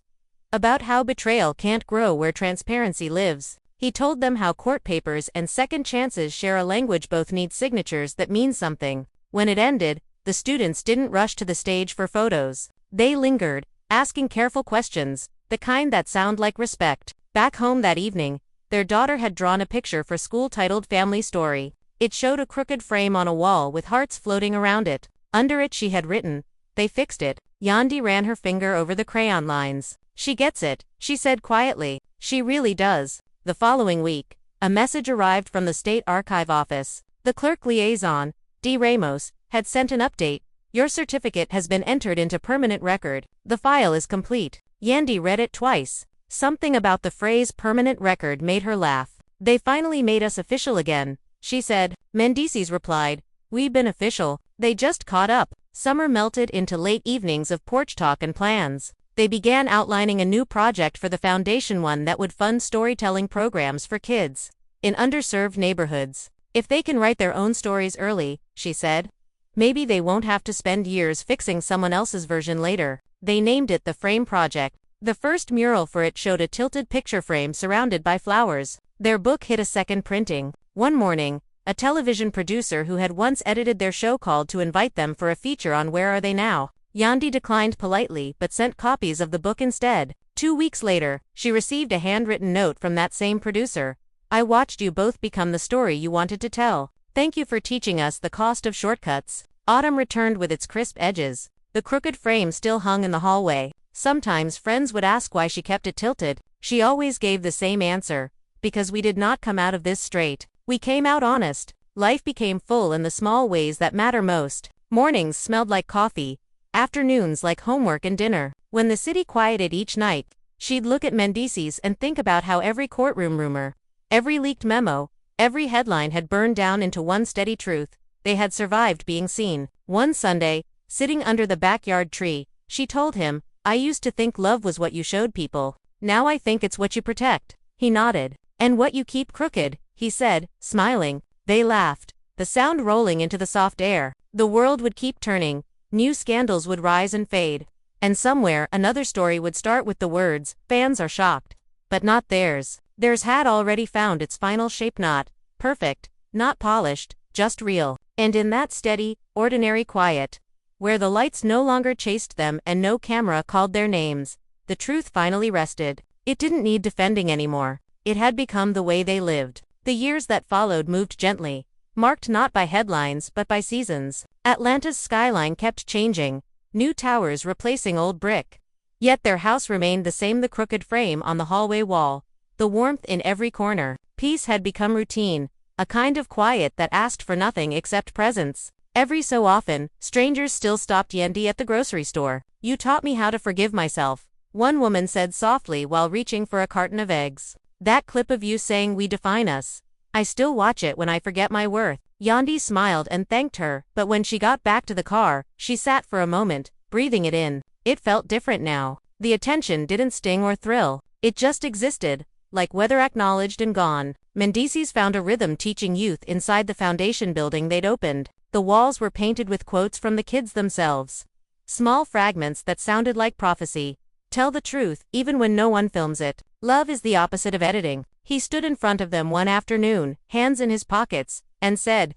[SPEAKER 1] About how betrayal can't grow where transparency lives. He told them how court papers and second chances share a language both need signatures that mean something. When it ended, the students didn't rush to the stage for photos. They lingered, asking careful questions, the kind that sound like respect. Back home that evening, their daughter had drawn a picture for school titled Family Story. It showed a crooked frame on a wall with hearts floating around it. Under it she had written, "They fixed it." Yandy ran her finger over the crayon lines. "She gets it," she said quietly. "She really does." The following week, a message arrived from the State Archive Office. The clerk liaison, D. Ramos, had sent an update. "Your certificate has been entered into permanent record. The file is complete." Yandy read it twice. Something about the phrase permanent record made her laugh. "They finally made us official again," she said. Mendeecees replied, "We've been official. They just caught up." Summer melted into late evenings of porch talk and plans. They began outlining a new project for the foundation, one that would fund storytelling programs for kids in underserved neighborhoods. "If they can write their own stories early," she said, "maybe they won't have to spend years fixing someone else's version later." They named it the Frame Project. The first mural for it showed a tilted picture frame surrounded by flowers. Their book hit a second printing. One morning, a television producer who had once edited their show called to invite them for a feature on Where Are They Now? Yandy declined politely but sent copies of the book instead. 2 weeks later, she received a handwritten note from that same producer. I watched you both become the story you wanted to tell. Thank you for teaching us the cost of shortcuts. Autumn returned with its crisp edges. The crooked frame still hung in the hallway. Sometimes friends would ask why she kept it tilted. She always gave the same answer. Because we did not come out of this straight. We came out honest. Life became full in the small ways that matter most. Mornings smelled like coffee. Afternoons like homework and dinner. When the city quieted each night, she'd look at Mendeecees and think about how every courtroom rumor, every leaked memo, every headline had burned down into one steady truth. They had survived being seen. One Sunday, sitting under the backyard tree, she told him, I used to think love was what you showed people. Now I think it's what you protect. He nodded. And what you keep crooked, he said, smiling. They laughed, the sound rolling into the soft air. The world would keep turning. New scandals would rise and fade. And somewhere another story would start with the words, fans are shocked. But not theirs. Theirs had already found its final shape, not perfect, not polished, just real. And in that steady, ordinary quiet, where the lights no longer chased them and no camera called their names, the truth finally rested. It didn't need defending anymore. It had become the way they lived. The years that followed moved gently, marked not by headlines but by seasons. Atlanta's skyline kept changing, new towers replacing old brick. Yet their house remained the same, the crooked frame on the hallway wall, the warmth in every corner. Peace had become routine, a kind of quiet that asked for nothing except presence. Every so often, strangers still stopped Yandy at the grocery store. You taught me how to forgive myself, one woman said softly while reaching for a carton of eggs. That clip of you saying we define us. I still watch it when I forget my worth. Yandy smiled and thanked her, but when she got back to the car, she sat for a moment, breathing it in. It felt different now. The attention didn't sting or thrill. It just existed, like weather acknowledged and gone. Mendeecees found a rhythm teaching youth inside the foundation building they'd opened. The walls were painted with quotes from the kids themselves. Small fragments that sounded like prophecy. Tell the truth, even when no one films it. Love is the opposite of editing. He stood in front of them one afternoon, hands in his pockets, and said,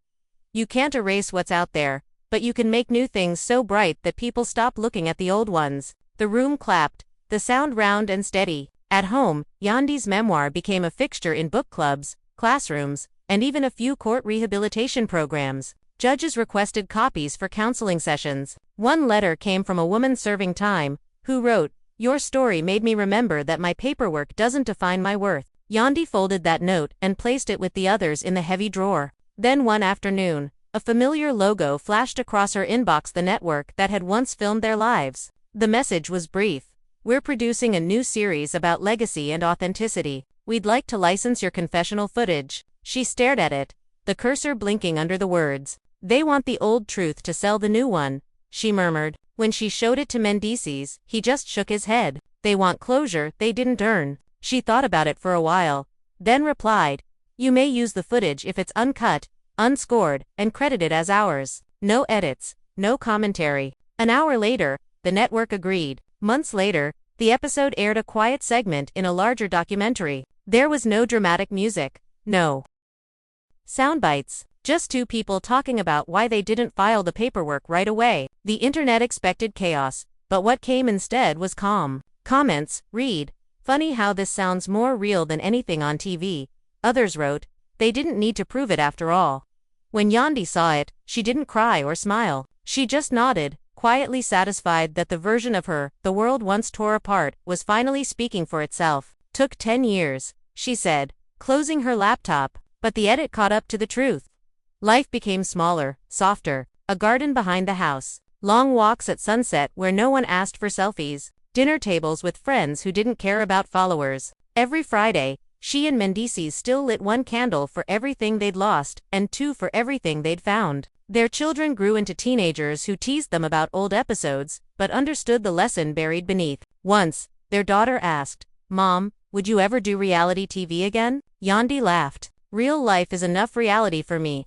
[SPEAKER 1] you can't erase what's out there, but you can make new things so bright that people stop looking at the old ones. The room clapped, the sound round and steady. At home, Yandy's memoir became a fixture in book clubs, classrooms, and even a few court rehabilitation programs. Judges requested copies for counseling sessions. One letter came from a woman serving time, who wrote, your story made me remember that my paperwork doesn't define my worth. Yandy folded that note and placed it with the others in the heavy drawer. Then one afternoon, a familiar logo flashed across her inbox, the network that had once filmed their lives. The message was brief. We're producing a new series about legacy and authenticity. We'd like to license your confessional footage. She stared at it, the cursor blinking under the words. They want the old truth to sell the new one, she murmured. When she showed it to Mendeecees, he just shook his head. They want closure they didn't earn. She thought about it for a while, then replied, you may use the footage if it's uncut, unscored, and credited as ours. No edits, no commentary. An hour later, the network agreed. Months later, the episode aired a quiet segment in a larger documentary. There was no dramatic music, no soundbites, just two people talking about why they didn't file the paperwork right away. The internet expected chaos, but what came instead was calm. Comments, read, funny how this sounds more real than anything on TV. Others wrote, they didn't need to prove it after all. When Yandy saw it, she didn't cry or smile. She just nodded, quietly satisfied that the version of her the world once tore apart was finally speaking for itself. Took 10 years, she said, closing her laptop, but the edit caught up to the truth. Life became smaller, softer, a garden behind the house, long walks at sunset where no one asked for selfies, dinner tables with friends who didn't care about followers. Every Friday, she and Mendeecees still lit one candle for everything they'd lost and two for everything they'd found. Their children grew into teenagers who teased them about old episodes, but understood the lesson buried beneath. Once, their daughter asked, Mom, would you ever do reality TV again? Yandy laughed. Real life is enough reality for me.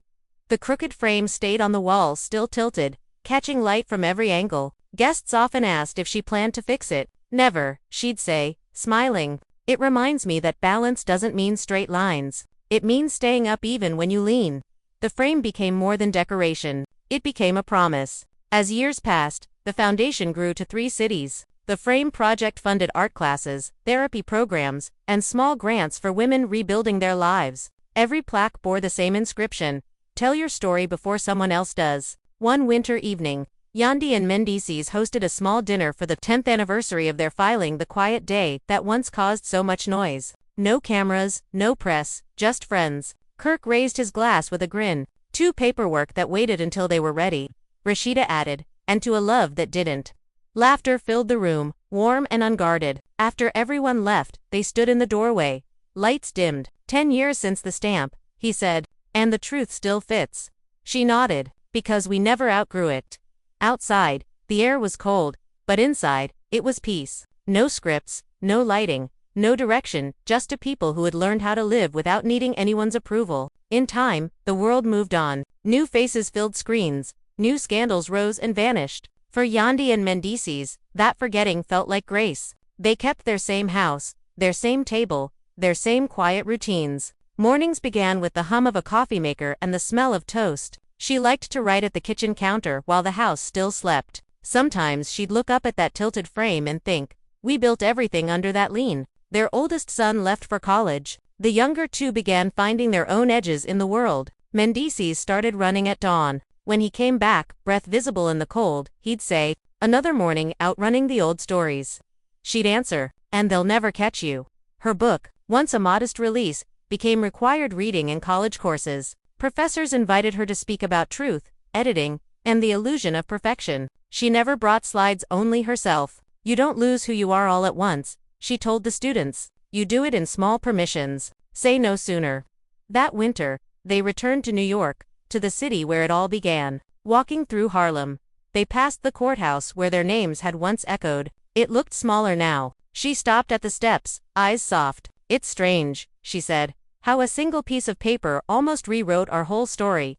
[SPEAKER 1] The crooked frame stayed on the wall, still tilted, catching light from every angle. Guests often asked if she planned to fix it. Never, she'd say, smiling. It reminds me that balance doesn't mean straight lines. It means staying up even when you lean. The frame became more than decoration. It became a promise. As years passed, the foundation grew to 3 cities. The frame project funded art classes, therapy programs, and small grants for women rebuilding their lives. Every plaque bore the same inscription: tell your story before someone else does. One winter evening, Yandy and Mendeecees hosted a small dinner for the 10th anniversary of their filing the quiet day that once caused so much noise. No cameras, no press, just friends. Kirk raised his glass with a grin. To paperwork that waited until they were ready, Rashida added, and to a love that didn't. Laughter filled the room, warm and unguarded. After everyone left, they stood in the doorway. Lights dimmed. 10 years since the stamp, he said, and the truth still fits. She nodded, because we never outgrew it. Outside, the air was cold, but inside, it was peace. No scripts, no lighting, no direction, just a people who had learned how to live without needing anyone's approval. In time, the world moved on. New faces filled screens. New scandals rose and vanished. For Yandy and Mendeecees, that forgetting felt like grace. They kept their same house, their same table, their same quiet routines. Mornings began with the hum of a coffee maker and the smell of toast. She liked to write at the kitchen counter while the house still slept. Sometimes she'd look up at that tilted frame and think, we built everything under that lean. Their oldest son left for college. The younger two began finding their own edges in the world. Mendeecees started running at dawn. When he came back, breath visible in the cold, he'd say, another morning out running the old stories. She'd answer, and they'll never catch you. Her book, once a modest release, became required reading in college courses. Professors invited her to speak about truth, editing, and the illusion of perfection. She never brought slides, only herself. You don't lose who you are all at once, she told the students. You do it in small permissions. Say no sooner. That winter, they returned to New York, to the city where it all began. Walking through Harlem, they passed the courthouse where their names had once echoed. It looked smaller now. She stopped at the steps, eyes soft. It's strange, she said, how a single piece of paper almost rewrote our whole story.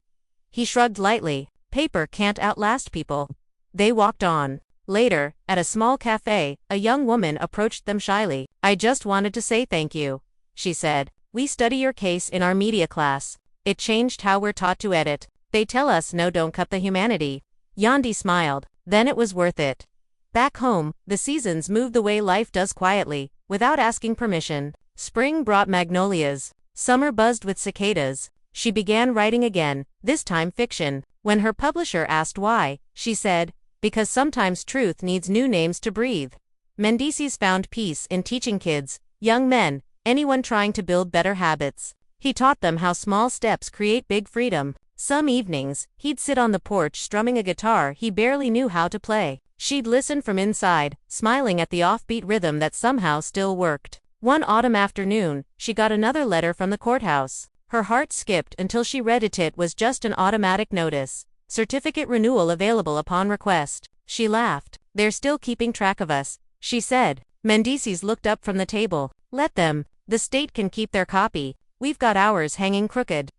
[SPEAKER 1] He shrugged lightly. Paper can't outlast people. They walked on. Later, at a small cafe, a young woman approached them shyly. I just wanted to say thank you, she said. We study your case in our media class. It changed how we're taught to edit. They tell us no, don't cut the humanity. Yandy smiled. Then it was worth it. Back home, the seasons moved the way life does quietly, without asking permission. Spring brought magnolias. Summer buzzed with cicadas. She began writing again, this time fiction. When her publisher asked why, she said, because sometimes truth needs new names to breathe. Mendeecees found peace in teaching kids, young men, anyone trying to build better habits. He taught them how small steps create big freedom. Some evenings, he'd sit on the porch strumming a guitar he barely knew how to play. She'd listen from inside, smiling at the offbeat rhythm that somehow still worked. One autumn afternoon, she got another letter from the courthouse. Her heart skipped until she read it was just an automatic notice. Certificate renewal available upon request. She laughed. They're still keeping track of us, she said. Mendeecees looked up from the table. Let them. The state can keep their copy. We've got ours hanging crooked.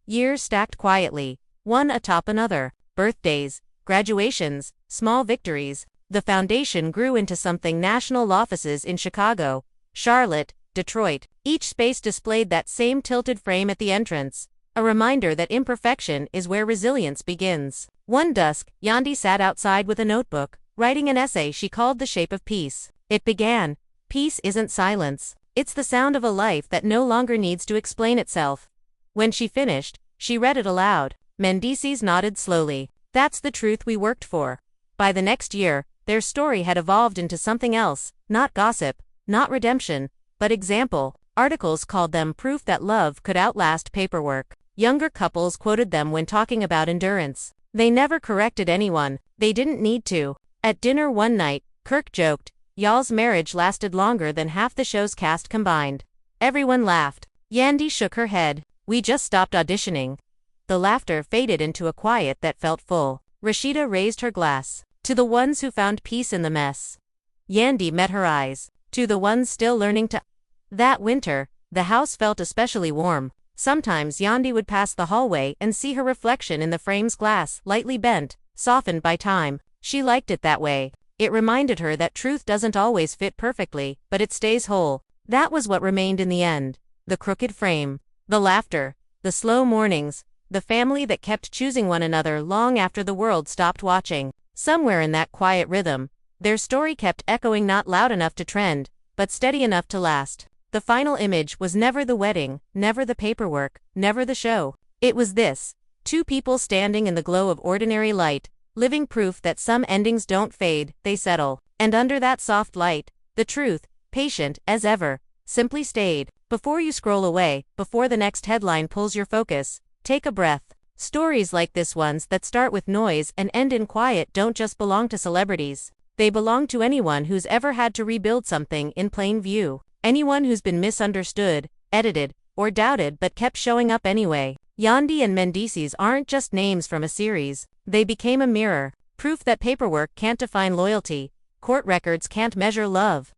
[SPEAKER 1] Years stacked quietly, one atop another. Birthdays, graduations, small victories. The foundation grew into something national. Offices in Chicago, Charlotte, Detroit. Each space displayed that same tilted frame at the entrance. A reminder that imperfection is where resilience begins. One dusk, Yandy sat outside with a notebook, writing an essay she called The Shape of Peace. It began, peace isn't silence. It's the sound of a life that no longer needs to explain itself. When she finished, she read it aloud. Mendeecees nodded slowly. That's the truth we worked for. By the next year, their story had evolved into something else, not gossip, not redemption, but example. Articles called them proof that love could outlast paperwork. Younger couples quoted them when talking about endurance. They never corrected anyone. They didn't need to. At dinner one night, Kirk joked, y'all's marriage lasted longer than half the show's cast combined. Everyone laughed. Yandy shook her head. We just stopped auditioning. The laughter faded into a quiet that felt full. Rashida raised her glass. To the ones who found peace in the mess. Yandy met her eyes. To the ones still learning to. That winter, the house felt especially warm. Sometimes Yandy would pass the hallway and see her reflection in the frame's glass, lightly bent, softened by time. She liked it that way. It reminded her that truth doesn't always fit perfectly, but it stays whole. That was what remained in the end. The crooked frame. The laughter, the slow mornings, the family that kept choosing one another long after the world stopped watching. Somewhere in that quiet rhythm, their story kept echoing, not loud enough to trend, but steady enough to last. The final image was never the wedding, never the paperwork, never the show. It was this: two people standing in the glow of ordinary light, living proof that some endings don't fade, they settle. And under that soft light, the truth, patient as ever, simply stayed. Before you scroll away, before the next headline pulls your focus, take a breath. Stories like this, ones that start with noise and end in quiet, don't just belong to celebrities. They belong to anyone who's ever had to rebuild something in plain view. Anyone who's been misunderstood, edited, or doubted but kept showing up anyway. Yandy and Mendeecees aren't just names from a series. They became a mirror, proof that paperwork can't define loyalty, court records can't measure love,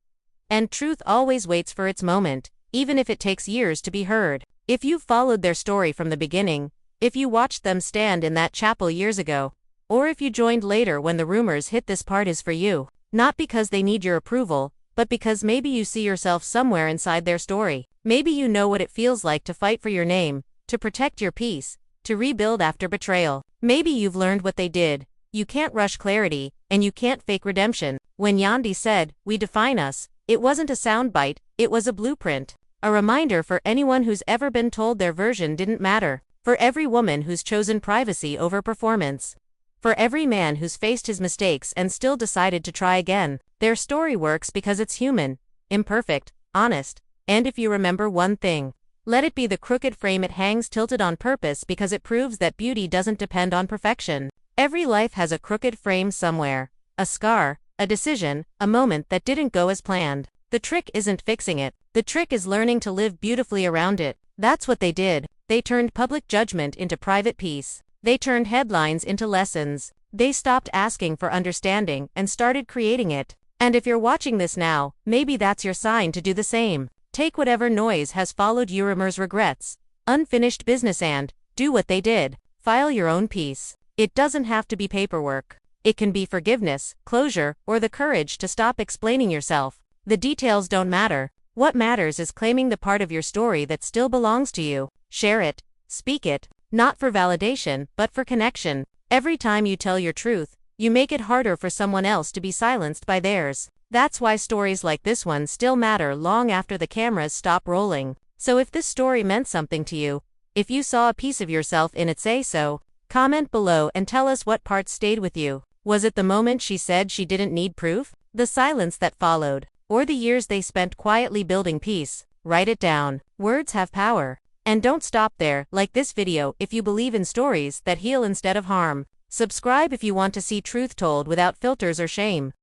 [SPEAKER 1] and truth always waits for its moment, even if it takes years to be heard. If you've followed their story from the beginning, if you watched them stand in that chapel years ago, or if you joined later when the rumors hit, this part is for you. Not because they need your approval, but because maybe you see yourself somewhere inside their story. Maybe you know what it feels like to fight for your name, to protect your peace, to rebuild after betrayal. Maybe you've learned what they did. You can't rush clarity, and you can't fake redemption. When Yandy said, "We define us," it wasn't a soundbite, it was a blueprint. A reminder for anyone who's ever been told their version didn't matter. For every woman who's chosen privacy over performance. For every man who's faced his mistakes and still decided to try again. Their story works because it's human, imperfect, honest, and if you remember one thing, let it be the crooked frame it hangs tilted on purpose, because it proves that beauty doesn't depend on perfection. Every life has a crooked frame somewhere, a scar, a decision, a moment that didn't go as planned. The trick isn't fixing it. The trick is learning to live beautifully around it. That's what they did. They turned public judgment into private peace. They turned headlines into lessons. They stopped asking for understanding and started creating it. And if you're watching this now, maybe that's your sign to do the same. Take whatever noise has followed you, rumors, regrets, unfinished business, and do what they did. File your own peace. It doesn't have to be paperwork. It can be forgiveness, closure, or the courage to stop explaining yourself. The details don't matter. What matters is claiming the part of your story that still belongs to you. Share it, speak it, not for validation, but for connection. Every time you tell your truth, you make it harder for someone else to be silenced by theirs. That's why stories like this one still matter long after the cameras stop rolling. So if this story meant something to you, if you saw a piece of yourself in it, say so. Comment below and tell us what parts stayed with you. Was it the moment she said she didn't need proof? The silence that followed? Or the years they spent quietly building peace? Write it down. Words have power. And don't stop there. Like this video if you believe in stories that heal instead of harm. Subscribe if you want to see truth told without filters or shame.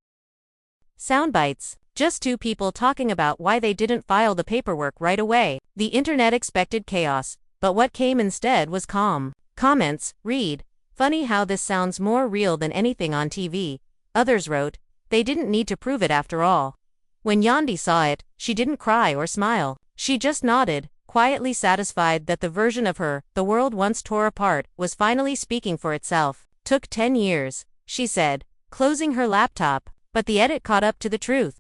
[SPEAKER 1] Soundbites. Just two people talking about why they didn't file the paperwork right away. The internet expected chaos, but what came instead was calm. Comments. Read. Funny how this sounds more real than anything on TV. Others wrote, they didn't need to prove it after all. When Yandy saw it, she didn't cry or smile. She just nodded, quietly satisfied that the version of her the world once tore apart was finally speaking for itself. Took 10 years, she said, closing her laptop, but the edit caught up to the truth.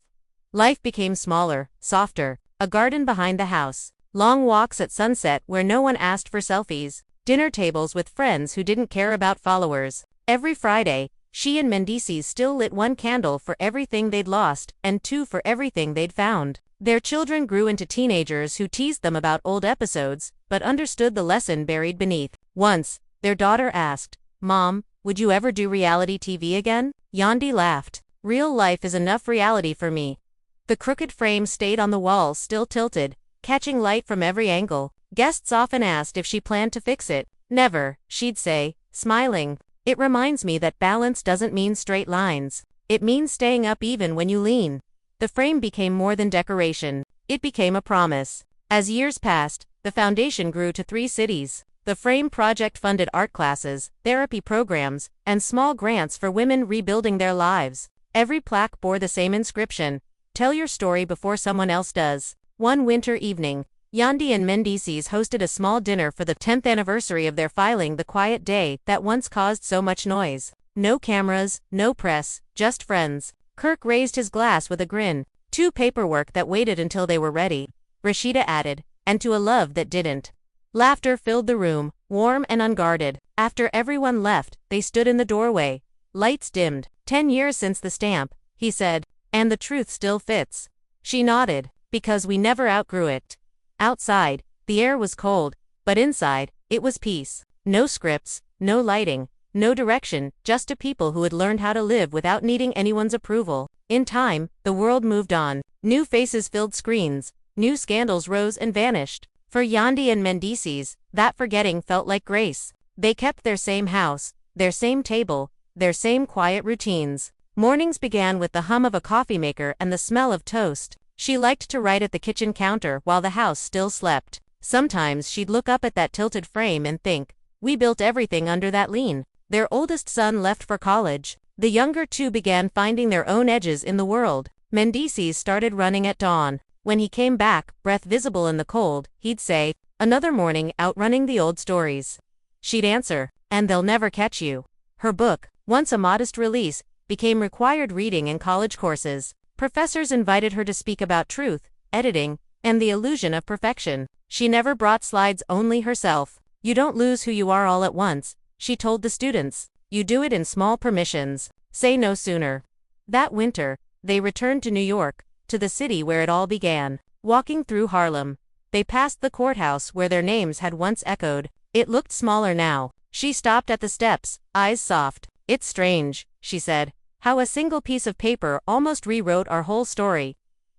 [SPEAKER 1] Life became smaller, softer, a garden behind the house, long walks at sunset where no one asked for selfies, dinner tables with friends who didn't care about followers. Every Friday, she and Mendeecees still lit one candle for everything they'd lost, and two for everything they'd found. Their children grew into teenagers who teased them about old episodes, but understood the lesson buried beneath. Once, their daughter asked, "Mom, would you ever do reality TV again?" Yandy laughed. "Real life is enough reality for me." The crooked frame stayed on the wall, still tilted, catching light from every angle. Guests often asked if she planned to fix it. "Never," she'd say, smiling. "It reminds me that balance doesn't mean straight lines. It means staying up even when you lean." The frame became more than decoration. It became a promise. As years passed, the foundation grew to 3 cities. The Frame Project funded art classes, therapy programs, and small grants for women rebuilding their lives. Every plaque bore the same inscription: tell your story before someone else does. One winter evening, Yandy and Mendeecees hosted a small dinner for the 10th anniversary of their filing, the quiet day that once caused so much noise. No cameras, no press, just friends. Kirk raised his glass with a grin. "To paperwork that waited until they were ready," Rashida added, "and to a love that didn't." Laughter filled the room, warm and unguarded. After everyone left, they stood in the doorway. Lights dimmed. 10 years since the stamp, he said. And the truth still fits. She nodded. Because we never outgrew it. Outside, the air was cold, but inside, it was peace. No scripts, no lighting, no direction, just a people who had learned how to live without needing anyone's approval. In time, the world moved on. New faces filled screens. New scandals rose and vanished. For Yandy and Mendeecees, that forgetting felt like grace. They kept their same house, their same table, their same quiet routines. Mornings began with the hum of a coffee maker and the smell of toast. She liked to write at the kitchen counter while the house still slept. Sometimes she'd look up at that tilted frame and think, we built everything under that lean. Their oldest son left for college. The younger two began finding their own edges in the world. Mendeecees started running at dawn. When he came back, breath visible in the cold, he'd say, another morning out running the old stories. She'd answer, and they'll never catch you. Her book, once a modest release, became required reading in college courses. Professors invited her to speak about truth, editing, and the illusion of perfection. She never brought slides, only herself. You don't lose who you are all at once, she told the students. You do it in small permissions. Say no sooner. That winter, they returned to New York, to the city where it all began. Walking through Harlem, they passed the courthouse where their names had once echoed. It looked smaller now. She stopped at the steps, eyes soft. It's strange, she said, how a single piece of paper almost rewrote our whole story.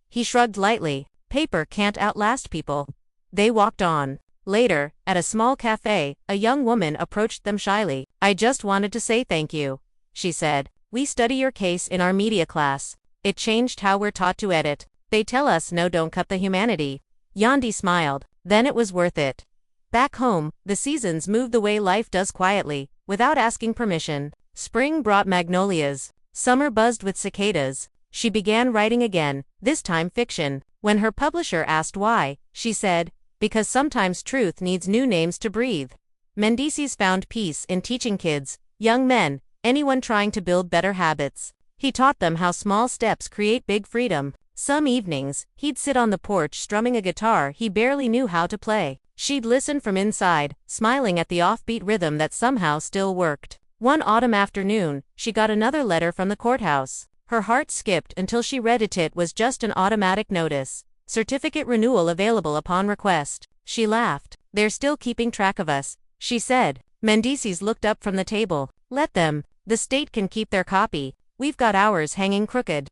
[SPEAKER 1] He shrugged lightly. Paper can't outlast people. They walked on. Later, at a small cafe, a young woman approached them shyly. I just wanted to say thank you, she said. We study your case in our media class. It changed how we're taught to edit. They tell us no, don't cut the humanity. Yandy smiled. Then it was worth it. Back home, the seasons moved the way life does quietly, without asking permission. Spring brought magnolias. Summer buzzed with cicadas. She began writing again, this time fiction. When her publisher asked why, she said, because sometimes truth needs new names to breathe. Mendeecees found peace in teaching kids, young men, anyone trying to build better habits. He taught them how small steps create big freedom. Some evenings, he'd sit on the porch strumming a guitar he barely knew how to play. She'd listen from inside, smiling at the offbeat rhythm that somehow still worked. One autumn afternoon, she got another letter from the courthouse. Her heart skipped until she read it was just an automatic notice. Certificate renewal available upon request. She laughed. They're still keeping track of us, she said. Mendeecees looked up from the table. Let them. The state can keep their copy. We've got ours hanging crooked.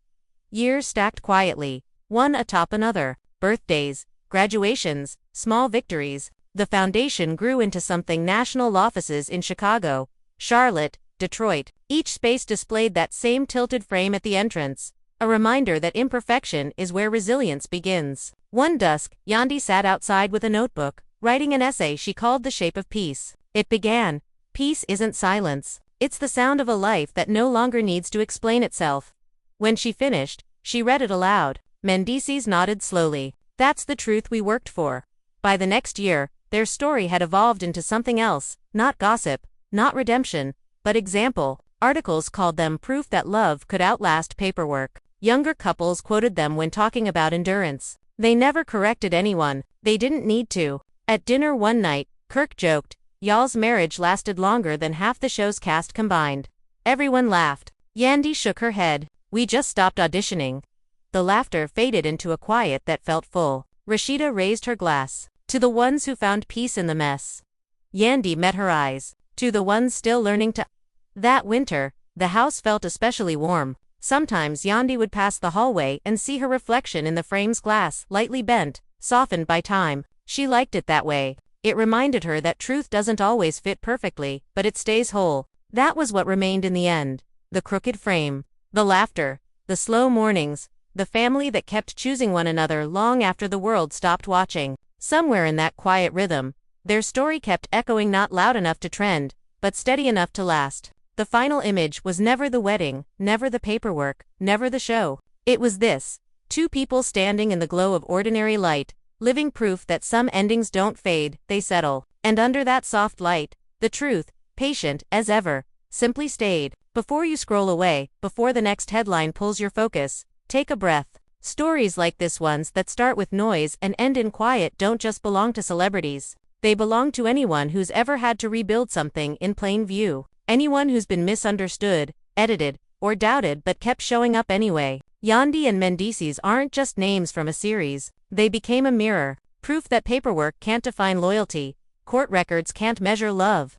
[SPEAKER 1] Years stacked quietly, one atop another. Birthdays, graduations, small victories. The foundation grew into something. National offices in Chicago, Charlotte, Detroit. Each space displayed that same tilted frame at the entrance. A reminder that imperfection is where resilience begins. One dusk, Yandy sat outside with a notebook, writing an essay she called The Shape of Peace. It began, peace isn't silence. It's the sound of a life that no longer needs to explain itself. When she finished, she read it aloud. Mendeecees nodded slowly. That's the truth we worked for. By the next year, their story had evolved into something else, not gossip, not redemption, but example. Articles called them proof that love could outlast paperwork. Younger couples quoted them when talking about endurance. They never corrected anyone. They didn't need to. At dinner one night, Kirk joked, y'all's marriage lasted longer than half the show's cast combined. Everyone laughed. Yandy shook her head. We just stopped auditioning. The laughter faded into a quiet that felt full. Rashida raised her glass. To the ones who found peace in the mess. Yandy met her eyes. To the ones still learning to. That winter, the house felt especially warm. Sometimes Yandy would pass the hallway and see her reflection in the frame's glass, lightly bent, softened by time. She liked it that way. It reminded her that truth doesn't always fit perfectly, but it stays whole. That was what remained in the end. The crooked frame. The laughter. The slow mornings. The family that kept choosing one another long after the world stopped watching. Somewhere in that quiet rhythm, their story kept echoing, not loud enough to trend, but steady enough to last. The final image was never the wedding, never the paperwork, never the show. It was this. Two people standing in the glow of ordinary light, living proof that some endings don't fade, they settle. And under that soft light, the truth, patient as ever, simply stayed. Before you scroll away, before the next headline pulls your focus, take a breath. Stories like this ones that start with noise and end in quiet don't just belong to celebrities. They belong to anyone who's ever had to rebuild something in plain view. Anyone who's been misunderstood, edited, or doubted but kept showing up anyway. Yandy and Mendeecees aren't just names from a series. They became a mirror. Proof that paperwork can't define loyalty, court records can't measure love.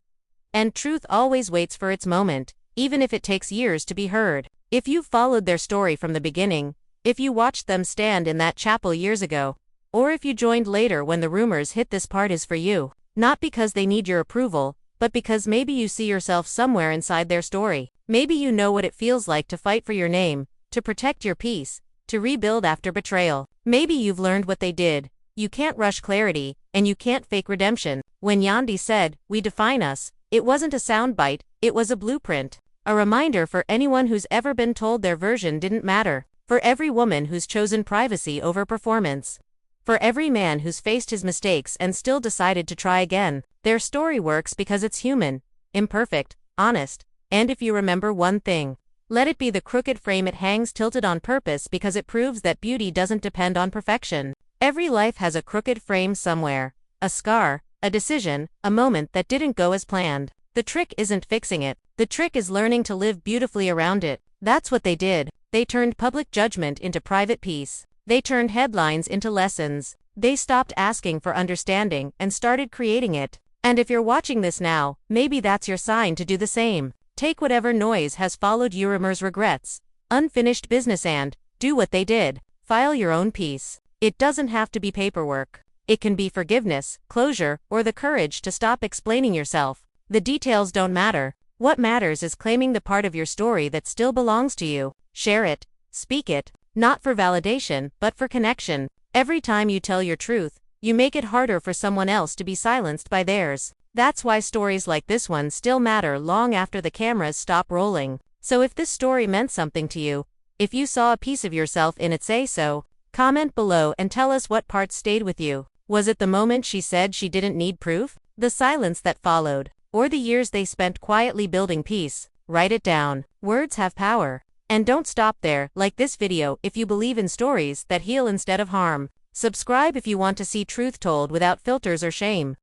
[SPEAKER 1] And truth always waits for its moment, even if it takes years to be heard. If you followed their story from the beginning, if you watched them stand in that chapel years ago, or if you joined later when the rumors hit, this part is for you. Not because they need your approval, but because maybe you see yourself somewhere inside their story. Maybe you know what it feels like to fight for your name, to protect your peace, to rebuild after betrayal. Maybe you've learned what they did. You can't rush clarity, and you can't fake redemption. When Yandy said, "We define us," it wasn't a soundbite, it was a blueprint. A reminder for anyone who's ever been told their version didn't matter. For every woman who's chosen privacy over performance. For every man who's faced his mistakes and still decided to try again. Their story works because it's human, imperfect, honest, and if you remember one thing, let it be the crooked frame it hangs tilted on purpose, because it proves that beauty doesn't depend on perfection. Every life has a crooked frame somewhere, a scar, a decision, a moment that didn't go as planned. The trick isn't fixing it. The trick is learning to live beautifully around it. That's what they did. They turned public judgment into private peace. They turned headlines into lessons. They stopped asking for understanding and started creating it. And if you're watching this now, maybe that's your sign to do the same. Take whatever noise has followed you, rumors, regrets, unfinished business, and do what they did. File your own peace. It doesn't have to be paperwork. It can be forgiveness, closure, or the courage to stop explaining yourself. The details don't matter. What matters is claiming the part of your story that still belongs to you. Share it. Speak it. Not for validation, but for connection. Every time you tell your truth, you make it harder for someone else to be silenced by theirs. That's why stories like this one still matter long after the cameras stop rolling. So if this story meant something to you, if you saw a piece of yourself in it, say so. Comment below and tell us what parts stayed with you. Was it the moment she said she didn't need proof? The silence that followed? Or the years they spent quietly building peace? Write it down. Words have power. And don't stop there. Like this video if you believe in stories that heal instead of harm. Subscribe if you want to see truth told without filters or shame.